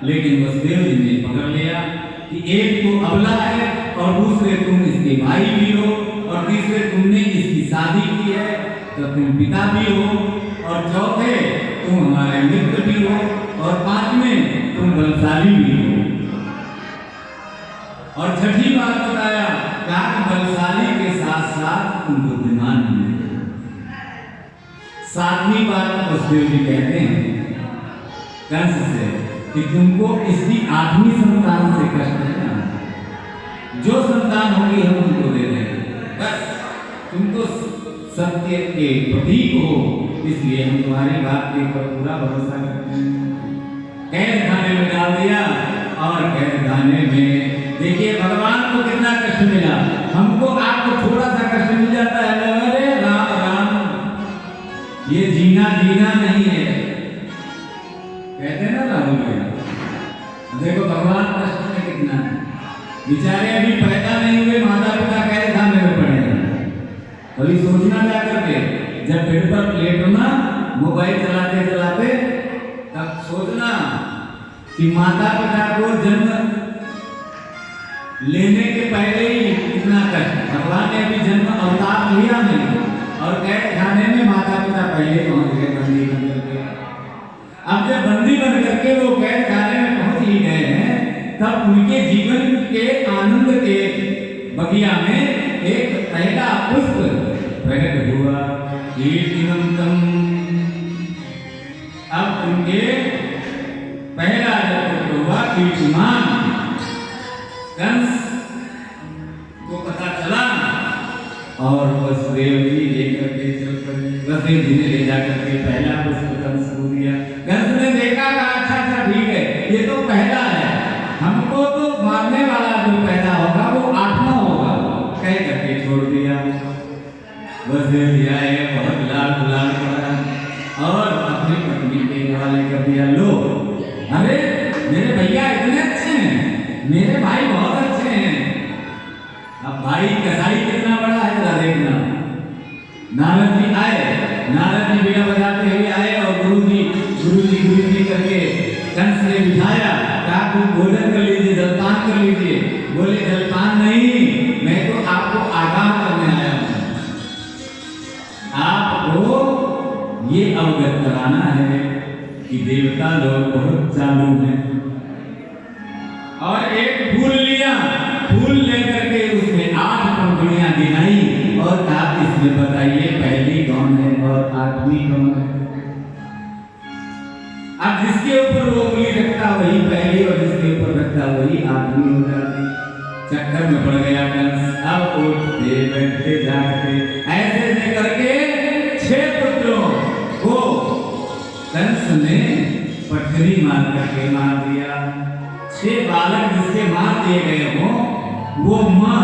लेकिन वसुदेव जी ने पकड़ लिया कि एक तो अबला है और दूसरे तुम इसके भाई भी हो और तीसरे तुमने इसकी शादी की है तो तुम पिता भी हो और चौथे तुम हमारे मित्र भी हो और 5वें तुम बलशाली भी हो। और छठी बात बताया कहा कि बलशाली के साथ साथ तुम बुद्धिमान भी हो। सातवीं बात वसुदेव जी कहते हैं कंस से कि तुमको इसकी 8वीं संतान से कष्ट है ना, जो संतान होगी हम तुमको दे देंगे, बस तुम तो सत्य के प्रतीक हो, इसलिए हम तुम्हारी बात के ऊपर पूरा भरोसा करते हैं। कैद खाने में डाल दिया और कैद खाने में देखिए भगवान को कितना कष्ट मिला, हमको आपको थोड़ा सा कष्ट मिल जाता है, अरे राम राम ये जीना जीना नहीं है, कहते हैं ना राहुल भैया। देखो भगवान कष्ट में कितना है, बेचारे अभी पैदा नहीं हुए माता पिता कैद खाने में पड़े हैं। कभी सोचना जा करके जब बेड पर लेटना मोबाइल चलाते चलाते तब सोचना कि माता पिता को जन्म लेने के पहले ही कितना कष्ट, भगवान ने अभी जन्म अवतार लिया नहीं और कैद खाने में माता पिता पहले पहुंच गए बंदी बन करके। अब जब बंदी बन करके वो कैद खाने में पहुंच ही गए हैं तब उनके जीवन के आनंद के बगिया में एक पहला पुष्प प्रकट हुआ, कीर्तिमंतम। अब उनके पहला जब हुआ कीर्तिमान, कंस को पता चला और वसुदेव जी लेकर के चल पड़े। वसुदेव जी ने ले जाकर के पहला पुष्प कंस को दिया। कंस ने देखा अच्छा ठीक है, ये तो पहला है, हमको तो मारने वाला जो पैदा होगा वो 8वां होगा, कह करके छोड़ दिया। वसुदेव जी आए, बहुत लाल गुलाल पड़ा और अपनी पत्नी के हवाले कर दिया, लो अरे मेरे भैया इतने अच्छे हैं, मेरे भाई बहुत अच्छे हैं। अब भाई कसाई कितना बड़ा है जरा देखना। नारद जी आए, नारद जी बीड़ा बजाते हुए आए और गुरु जी करके कंस ने बिठाया, कहा तुम भोजन कर लीजिए, जलपान कर लीजिए। बोले जलपान नहीं, मैं तो आपको आगाह करने आया हूं, आपको ये अवगत कराना है कि देवता लोग बहुत चालू हैं। और एक फूल लिया, फूल लेकर के उसमें 8 पंखुड़ियां गिनाई और कहा इसमें बताइए पहली कौन है और 8वीं कौन है। अब जिसके ऊपर वो उंगली रखता वही पहली और जिसके ऊपर रखता वही 8वीं हो जाती। चक्कर में पड़ गया कंस। अब उठते बैठते जागते ऐसे करके 6 पुत्रों को कंस ने पटरी मार करके मार दिया। 6 बालक जिसके मार दिए गए हो वो माँ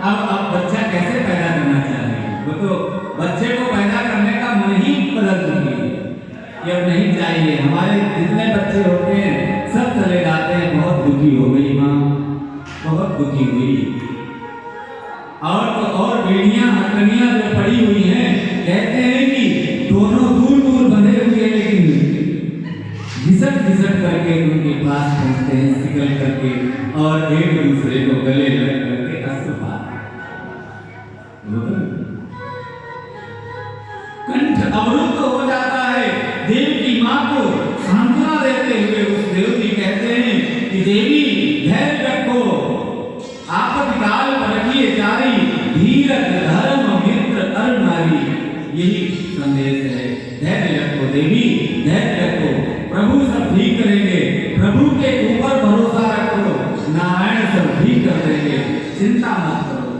अब बच्चा कैसे पैदा करना चाहिए, वो तो बच्चे को पैदा करने का मन ही बदल चुकी है कि अब नहीं चाहिए। हमारे जितने बच्चे होते हैं सब चले जाते हैं। बहुत दुखी हो गई माँ, बहुत दुखी हुई। और तो और बेड़ियां हथकड़ियां जो पड़ी हुई हैं, कहते हैं कि दोनों दूर दूर बंधे हुए लेकिन घिसट करके उनके पास पहुंचते हैं, सिकल करके और एक दूसरे को गले लग करके अश्रुपात, कंठ अवरुद्ध हो जाता है। देव की मां को सांत्वना देते हुए उस देव जी कहते हैं कि देवी धैर्य रखो, आपत्काल पर रखिए जारी, धीरज धर्म मित्र अर नारी। यही संदेश है, धैर्य रखो देवी, धैर्य रखो, प्रभु सब ठीक करेंगे, प्रभु के ऊपर भरोसा रखो, नारायण सब ठीक कर देंगे, चिंता मत करो।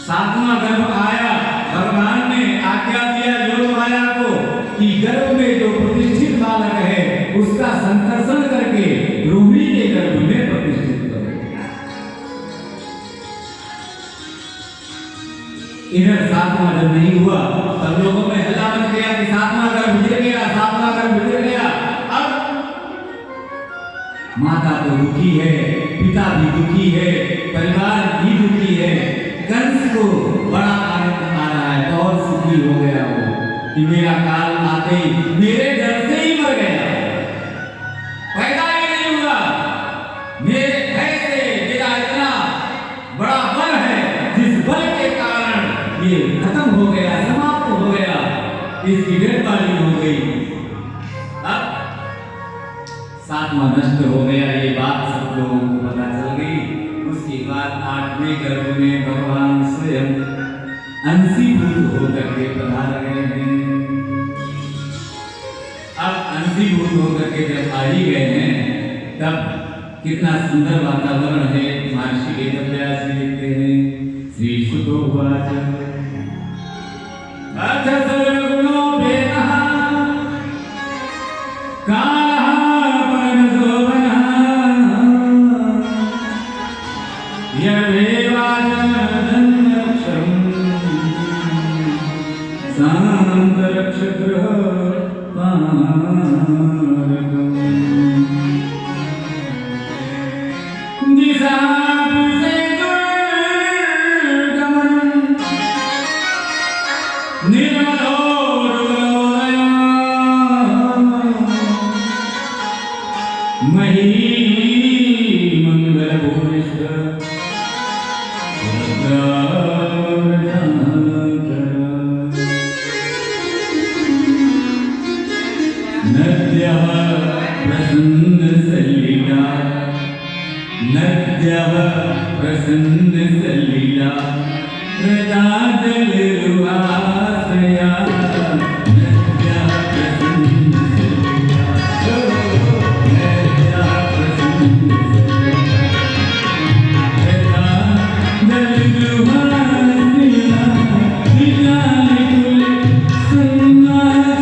7वां गर्भ आया, भगवान ने आज्ञा दिया योग माया को कि गर्भ में जो प्रतिष्ठित बालक है उसका संकर्षण करके रोहिणी के गर्भ में प्रतिष्ठित करो। इधर 7वां जब नहीं हुआ तब लोगों में हल्ला मच गया कि 7वां गर्भ गिर गया, 7वां गर्भ गिर गया। अब माता तो दुखी है, पिता भी दुखी है, परिवार भी दुखी है। कंस को बड़ा आनंद आ रहा है, बहुत सुखी हो गया वो कि मेरा काल आते ही मेरे घर से ही मर गया, पैदा ही नहीं हुआ, मेरे घर से मेरा इतना बड़ा बल है जिस बल के कारण ये खत्म हो गया, समाप्त हो गया, इसकी डेड बॉडी हो गई। अब 7 आत्मा नष्ट हो गया, ये बात सब लोगों को पता चल गई। उसके बाद 8वें गर्भ में भगवान स्वयं अंशीभूत होकर के पधार गए हैं। अब अंशीभूत होकर के जब आ ही गए हैं, तब कितना सुंदर वातावरण है। महर्षि वेदव्यास जी लिखते हैं, श्री सुतोवाच अथ सर्वगुणो भेदः कालः परमसो वनः यदेवाच जन्मरक्षम् शान्तरक्षगृह प्रसन्न सलीला प्रजाजलरुआसया नद्यः प्रसन्न सलीला नद्यः प्रसन्न सलीला प्रजाजलरुआसया विजालिकुल संनाद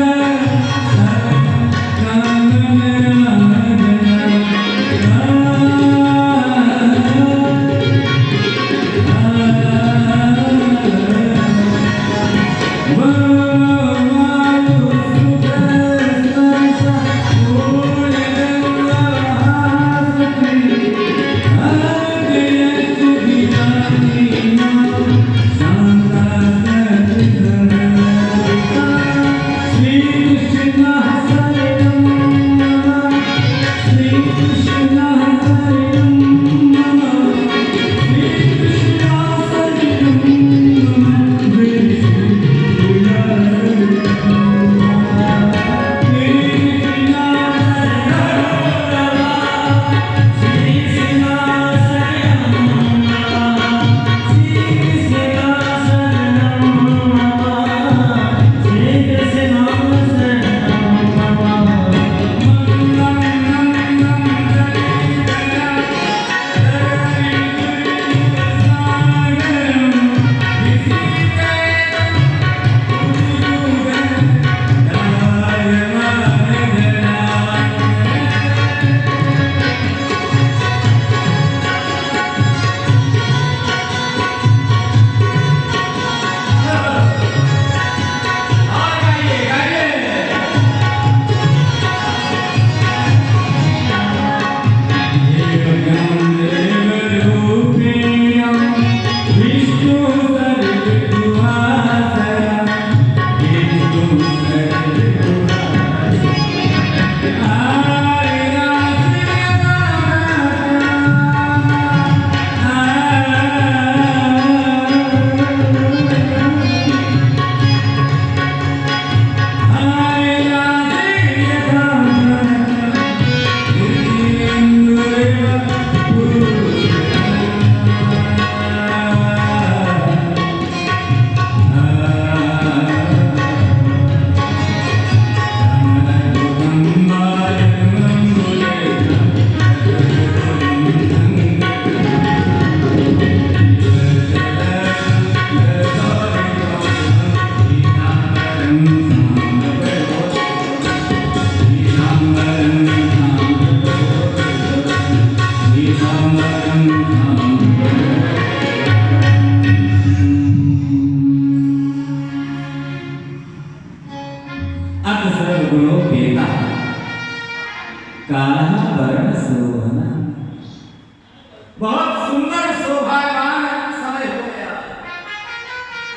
बहुत सुंदर शोभायमान समय हो गया,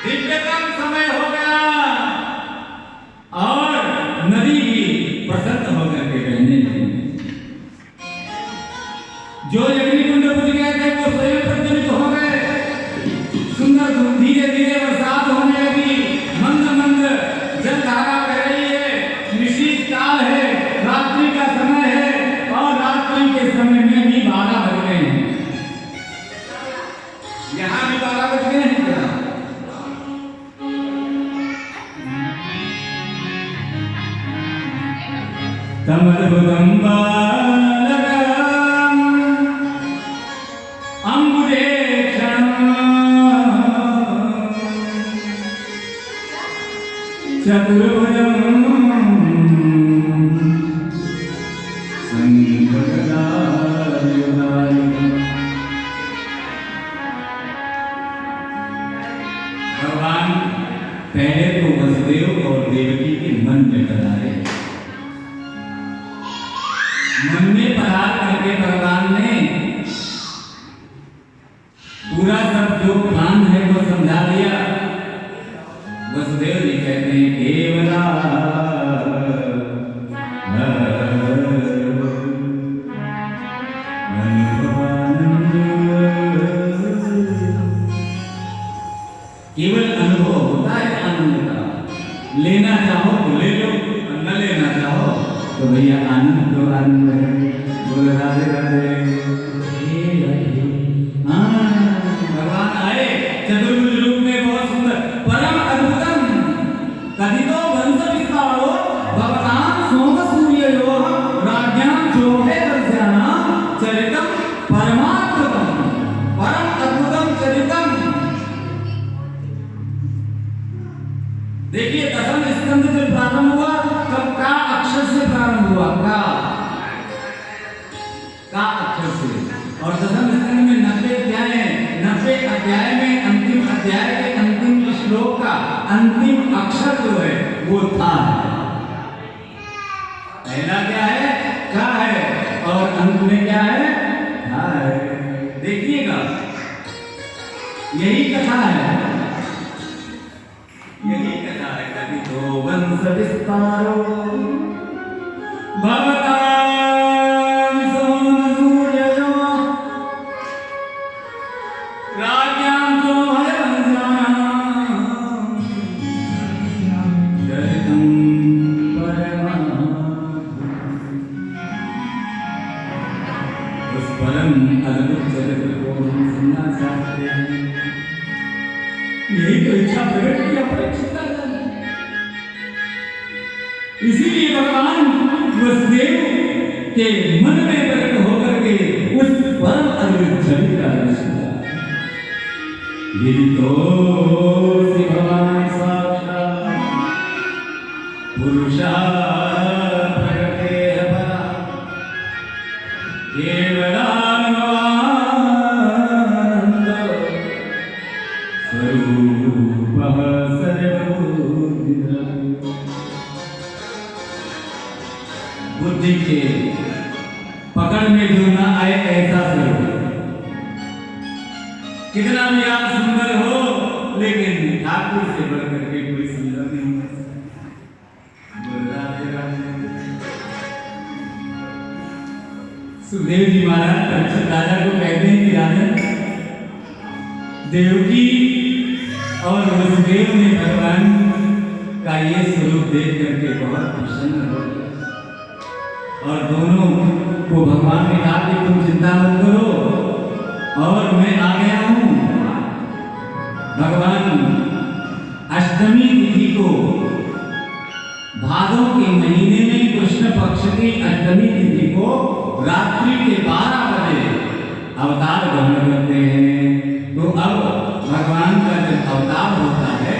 दिव्यतम समय हो गया और नदी भी प्रसन्न होकर के बहने लगी। जो अग्निकुंड बुझ गए थे वो स्वयं प्रज्वलित हो गए। सुंदर धीरे धीरे बरसात होने लगी, मंद मंद जलधारा बह रही है। निशीत काल है, रात्रि का समय है और तमद्भुतं बालकम् अम्बुजेक्षणम् चतुर्भुजं भगवान पहले तो वसुदेव और देवकी के मन में पधारे। मन में पधार करके भगवान ने पूरा सब जो प्लान है वो समझा दिया। वसुदेव जी कहते हैं केवला केवल अनुभव होता है आनंद का। लेना चाहो तो ले लो, न लेना चाहो तो भैया आनंद तो आनंद है। बोल राधे राधे। हाँ, भगवान आए चतुर्भुज रूप में, बहुत सुंदर परम अद्भुतम कथितो वंश विस्तारो भगवान सोम सूर्ययो राज्ञां चोभे दर्शयानां चरितम परमाद्भुतम परम अद्भुतम चरितम। देखिए दसम स्कंद जब प्रारंभ हुआ तब का अक्षर से प्रारंभ हुआ, का अक्षर से। और दसम स्कंद में 90 अध्याय हैं। 90 अध्याय में अंतिम अध्याय के अंतिम श्लोक का अंतिम अक्षर जो है वो था। पहला क्या है? का है, और अंत में क्या है? था है। देखिएगा यही कथा है, यही कथा है। कथितो वंश विस्तारो भवतां सोम सूर्ययो राज्ञां चोभय वंशानां चरितं परमाद्भुतम्। उस परम अद्भुत चरित्र को हम सुनना चाहते हैं। यही तो इच्छा प्रकट किया परीक्षित ने। इसीलिए भगवान वसुदेव के मन में प्रकट होकर के उस परम अद्भुत छवि का दर्शन किया। यदि तो भगवान साक्षात् पुरुषा प्रकटे परा केवलानंद स्वरूपः सर्वभूतिः। बुद्धि के पकड़ में जो ना आए ऐसा स्वरूप। कितना भी आप सुंदर हो लेकिन ठाकुर से बढ़कर के कोई सुंदर नहीं है। सुखदेव जी महाराज परीक्षित राजा को कहते हैं कि राजन देवकी और वसुदेव ने भगवान का ये स्वरूप देख करके बहुत प्रसन्न हो गए। और दोनों को भगवान ने कहा कि तुम चिंता मत करो और मैं आ गया हूं। भगवान अष्टमी तिथि को भादों के महीने में कृष्ण पक्ष की अष्टमी तिथि को रात्रि के 12 बजे अवतार ग्रहण करते हैं। तो अब भगवान का जब अवतार होता है,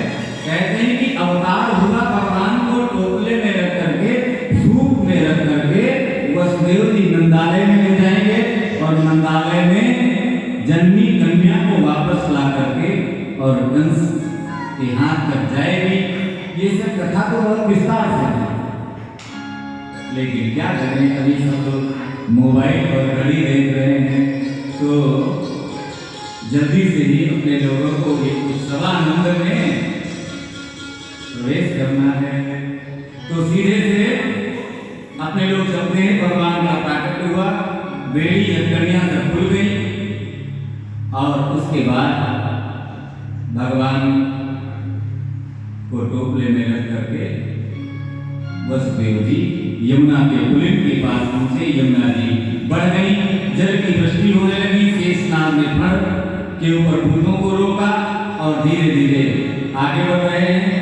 कहते हैं कि अवतार हुआ भगवान को टोकले में रख करके, सूप में रख करके वसुदेव जी नंदालय में ले जाएंगे और नंदालय में जन्मी कन्या को वापस ला करके और कंस के हाथ तक जाएगी। ये सब कथा तो बहुत विस्तार से है, लेकिन क्या करें, अभी सब लोग मोबाइल और घड़ी देख रहे हैं तो जल्दी से ही अपने लोगों को एक उत्सवानंद में प्रवेश करना है। तो सीधे से अपने लोग चलते हैं। भगवान का प्राकट्य हुआ, बेड़ी हथकड़ियां सब खुल गई और उसके बाद भगवान को टोपले में रख करके वसुदेव जी यमुना के पुलिन के पास पहुंचे। यमुना जी बढ़ गई, जल की वृष्टि होने लगी। शेषनाग ने फण के ऊपर भूतों को रोका और धीरे धीरे आगे बढ़ रहे हैं।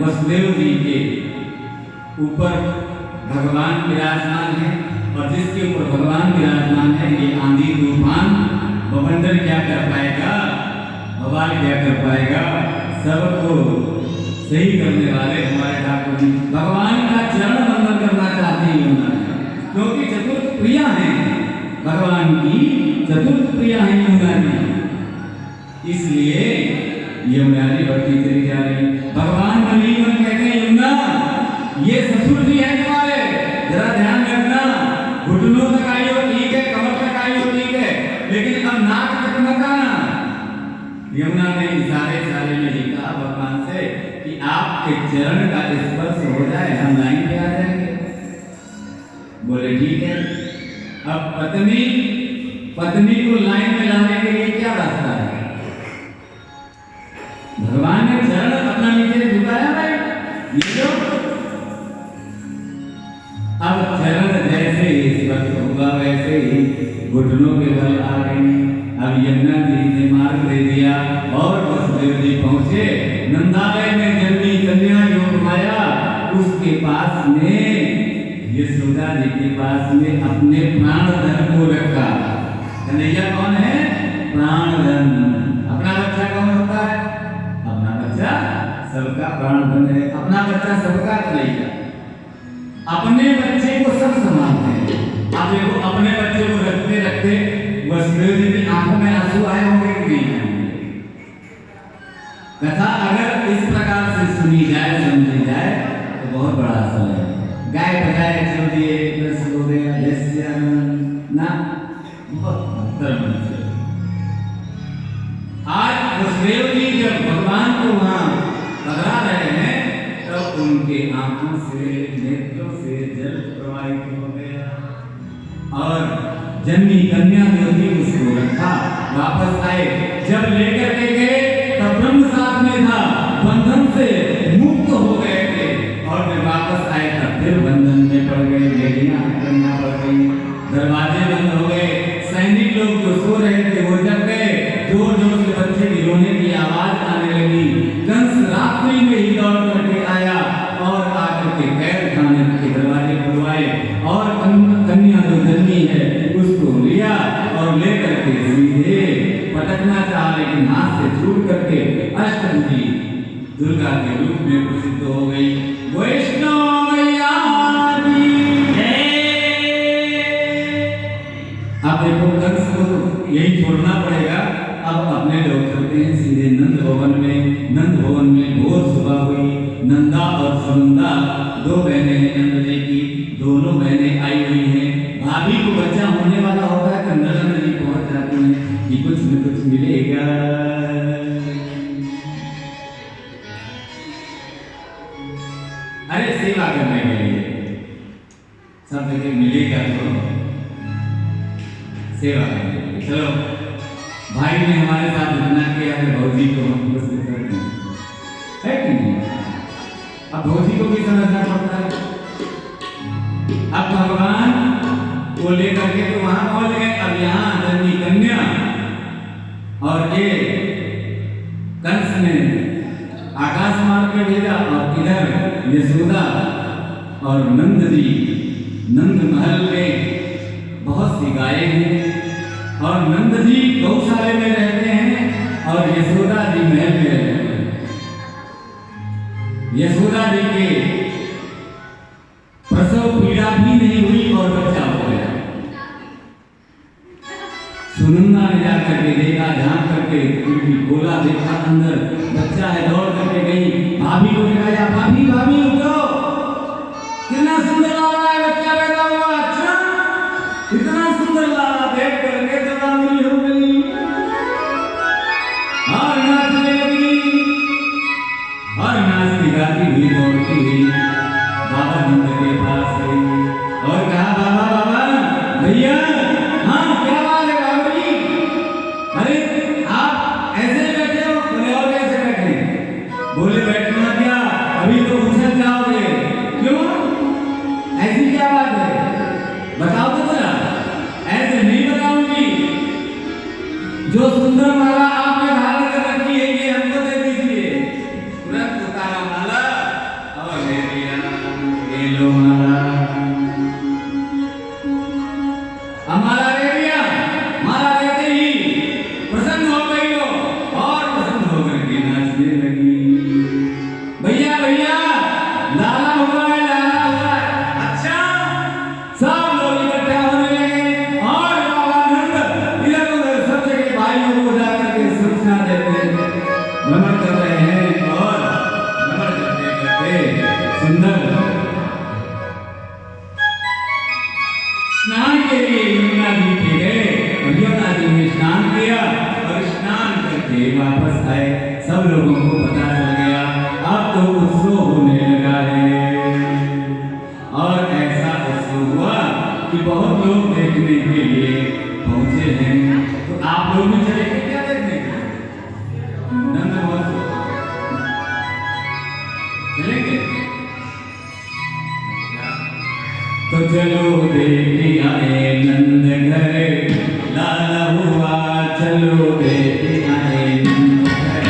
वसुदेव जी के ऊपर भगवान विराजमान है, और जिसके ऊपर भगवान विराजमान है ये आंधी तूफान बवंडर क्या कर पाएगा, बवाल क्या कर पाएगा। सबको सही करने वाले हमारे ठाकुर जी भगवान का चरण वंदन करना चाहते हैं यमुना, क्योंकि चतुर्थ प्रिया हैं भगवान की, चतुर्थ प्रिया हैं यमुना जी, इसलिए यमुना जी बढ़ती चली जा रही। भगवान बलीवन कहते हैं यमुना ये ससुर जी है तुम्हारे, जरा ध्यान रखना, घुटनों तक आई हो ठीक है, कमर तक आई हो ठीक है, लेकिन अब नाक तक मत आना। यमुना ने इशारे में कहा भगवान से कि आपके चरण का स्पर्श हो जाए हम लाइन पे आ जाएंगे। बोले ठीक है। अब पत्नी को लाइन में लाने के लिए क्या रास्ता है, भगवान ने चरण अपना नीचे झुकाया भाई, ये अब चरण जैसे ही स्पर्श होगा वैसे ही घुटनों के बल आ गई। अब यमुना जी ने मार्ग दे दिया और वसुदेव जी पहुंचे नंदालय में। जन्मी कन्या योग माया उसके पास में, यशोदा जी के पास में अपने प्राण धन को रखा। कन्हैया कौन है, प्राण धन। अपना बच्चा कौन होता है, अपना बच्चा सबका प्राण धन है, अपना बच्चा सबका कन्हैया। अपने बच्चे को सब संभालते हैं। आप देखो अपने बच्चे को रखते रखते वसुदेव जी की आंखों में आंसू आए होंगे कि नहीं। कथा अगर इस प्रकार से सुनी जाए, समझी जाए तो बहुत बड़ा असर है। गाय बजाए चल दिए कृष्ण हो गया ना, बहुत धर्म से। आज वसुदेव जी जब भगवान को वहां पधरा रहे हैं तो उनके आंखों से, नेत्रों से जल प्रवाहित हो गया और जन्मी कन्या जो थी उसको रखा, वापस आए। जब लेकर के गए तब ब्रह्म साथ में था, बंधन से मुक्त हो गए थे, और जब वापस आए तब फिर बंधन में पड़ गए, लेडियां करना पड़ गई, दरवाजे बंद हो गए। सैनिक लोग जो सो रहे थे वो जग गए, जोर जोर से बच्चे की रोने की आवाज आने लगी। कंस रात्रि में ही दौड़ करके आया और आकर के कैद खाने के दरवाजे खुलवाए और कन्या जो जन्मी है उसको लिया और लेकर के सीधे पटकना चाहा, लेकिन हाथ से छूट करके अष्टभुजी दुर्गा के रूप में प्रसिद्ध हो गई। वैष्णव मैया की जय। अब देखो कंस को यही छोड़ना पड़ेगा। अब अपने लोग चलते हैं सीधे नंद भवन में। नंद भवन में भोर सुबह हुई। नंदा और सुनंदा दो बहनें हैं नंद जी की, दोनों बहनें आई हुई हैं। भाभी को बच्चा होने वाला होता है तो नंद जी पहुंच जाते हैं कि कुछ न कुछ मिलेगा। अरे सेवा करने के लिए सब जगह मिलेगा तो सेवा करने के लिए। चलो भाई ने हमारे साथ इतना किया है, भौजी को हम बस करते हैं, है कि नहीं। अब भौजी को भी समझना पड़ता है। अब भगवान को लेकर के तो वहां पहुंच गए। अब यहाँ जन्मी कन्या और ये कंस ने आकाश मार के भेजा और इधर यशोदा और नंद जी नंद महल में बहुत सी गायें हैं और नंद जी गौशाले में रहते हैं और यशोदा जी महल में रहते हैं। यशोदा जी के प्रसव पीड़ा भी नहीं हुई और बच्चा हो गया। सुनंदा ने जाकर के देखा, झांक करके खोला, देखा अंदर बच्चा है, दौड़ करके गई, भाभी को दिखाया, भाभी भाभी उठो, कितना सुंदर लग रहा है बच्चा पैदा हुआ, अच्छा इतना सुंदर लगा, देख करके जवानी हो गई और नाचने लगी और नाचती गाती हुई दौड़ती हुई बाबा नंद के पास गई और कहा, बाबा बाबा भैया, हाँ क्या बात है बाबा जी, अरे आप ऐसे बैठे हो? बोले और कैसे बैठे? बोले बैठना क्या, अभी तो उछल जाओगे। क्यों, ऐसी क्या बात है, बताओ तो जरा। ऐसे नहीं बताऊंगी, जो सुंदर माला आपने धारण कर रखी है ये हमको दे दीजिए। तुरंत उतारा माला और ले लिया, ये लो माला। स्नान किया और स्नान करके वापस आए। सब लोगों को पता चल गया अब तो उत्सव होने लगा है। और ऐसा उत्सव हुआ कि बहुत लोग देखने के लिए पहुंचे हैं। तो आप लोग भी चलेंगे क्या देखने के लिए? नंद महोत्सव चलेंगे? तो चलो देख आए नंद घर लाला हुआ, चलो देख आए नंद घर,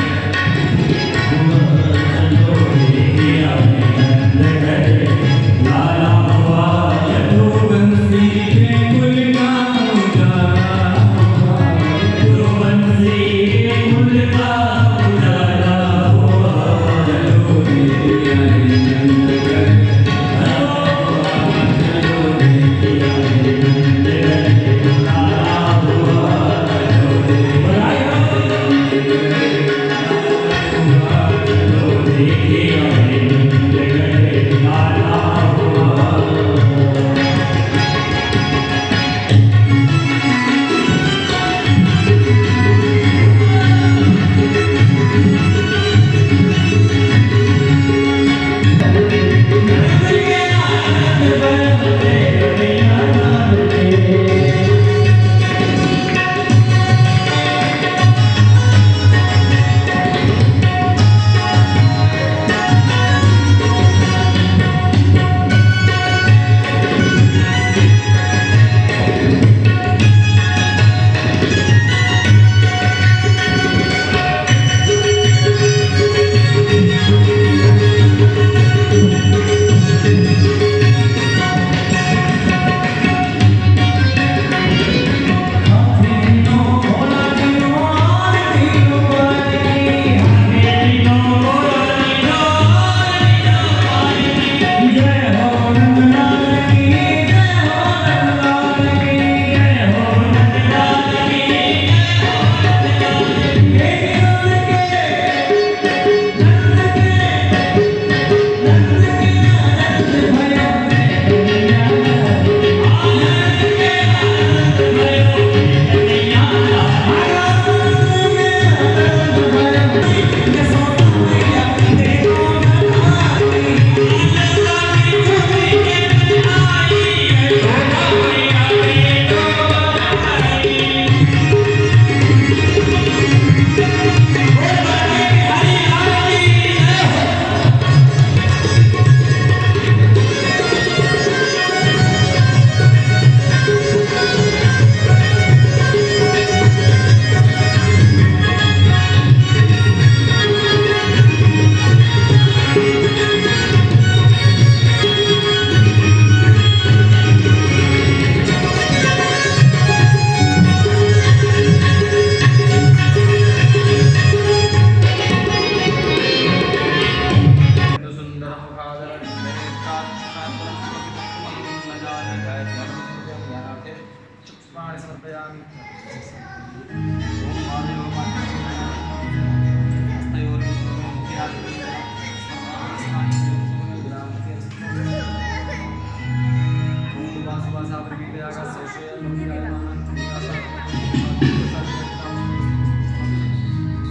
चलो देख आए नंद घर लाला हुआ, चलो बंसी के कुल का उजाला हुआ, चलो बंसी के कुल का उजाला हुआ, चलो देख आए नंद घर,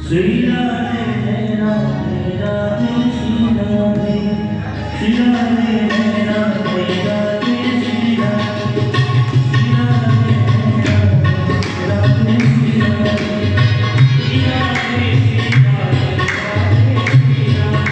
Shri Radhe Radhe Radhe Shri Radhe Shri Radhe Radhe Radhe Shri Radhe Shri Radhe Radhe Shri Radhe Shri Radhe Shri Radhe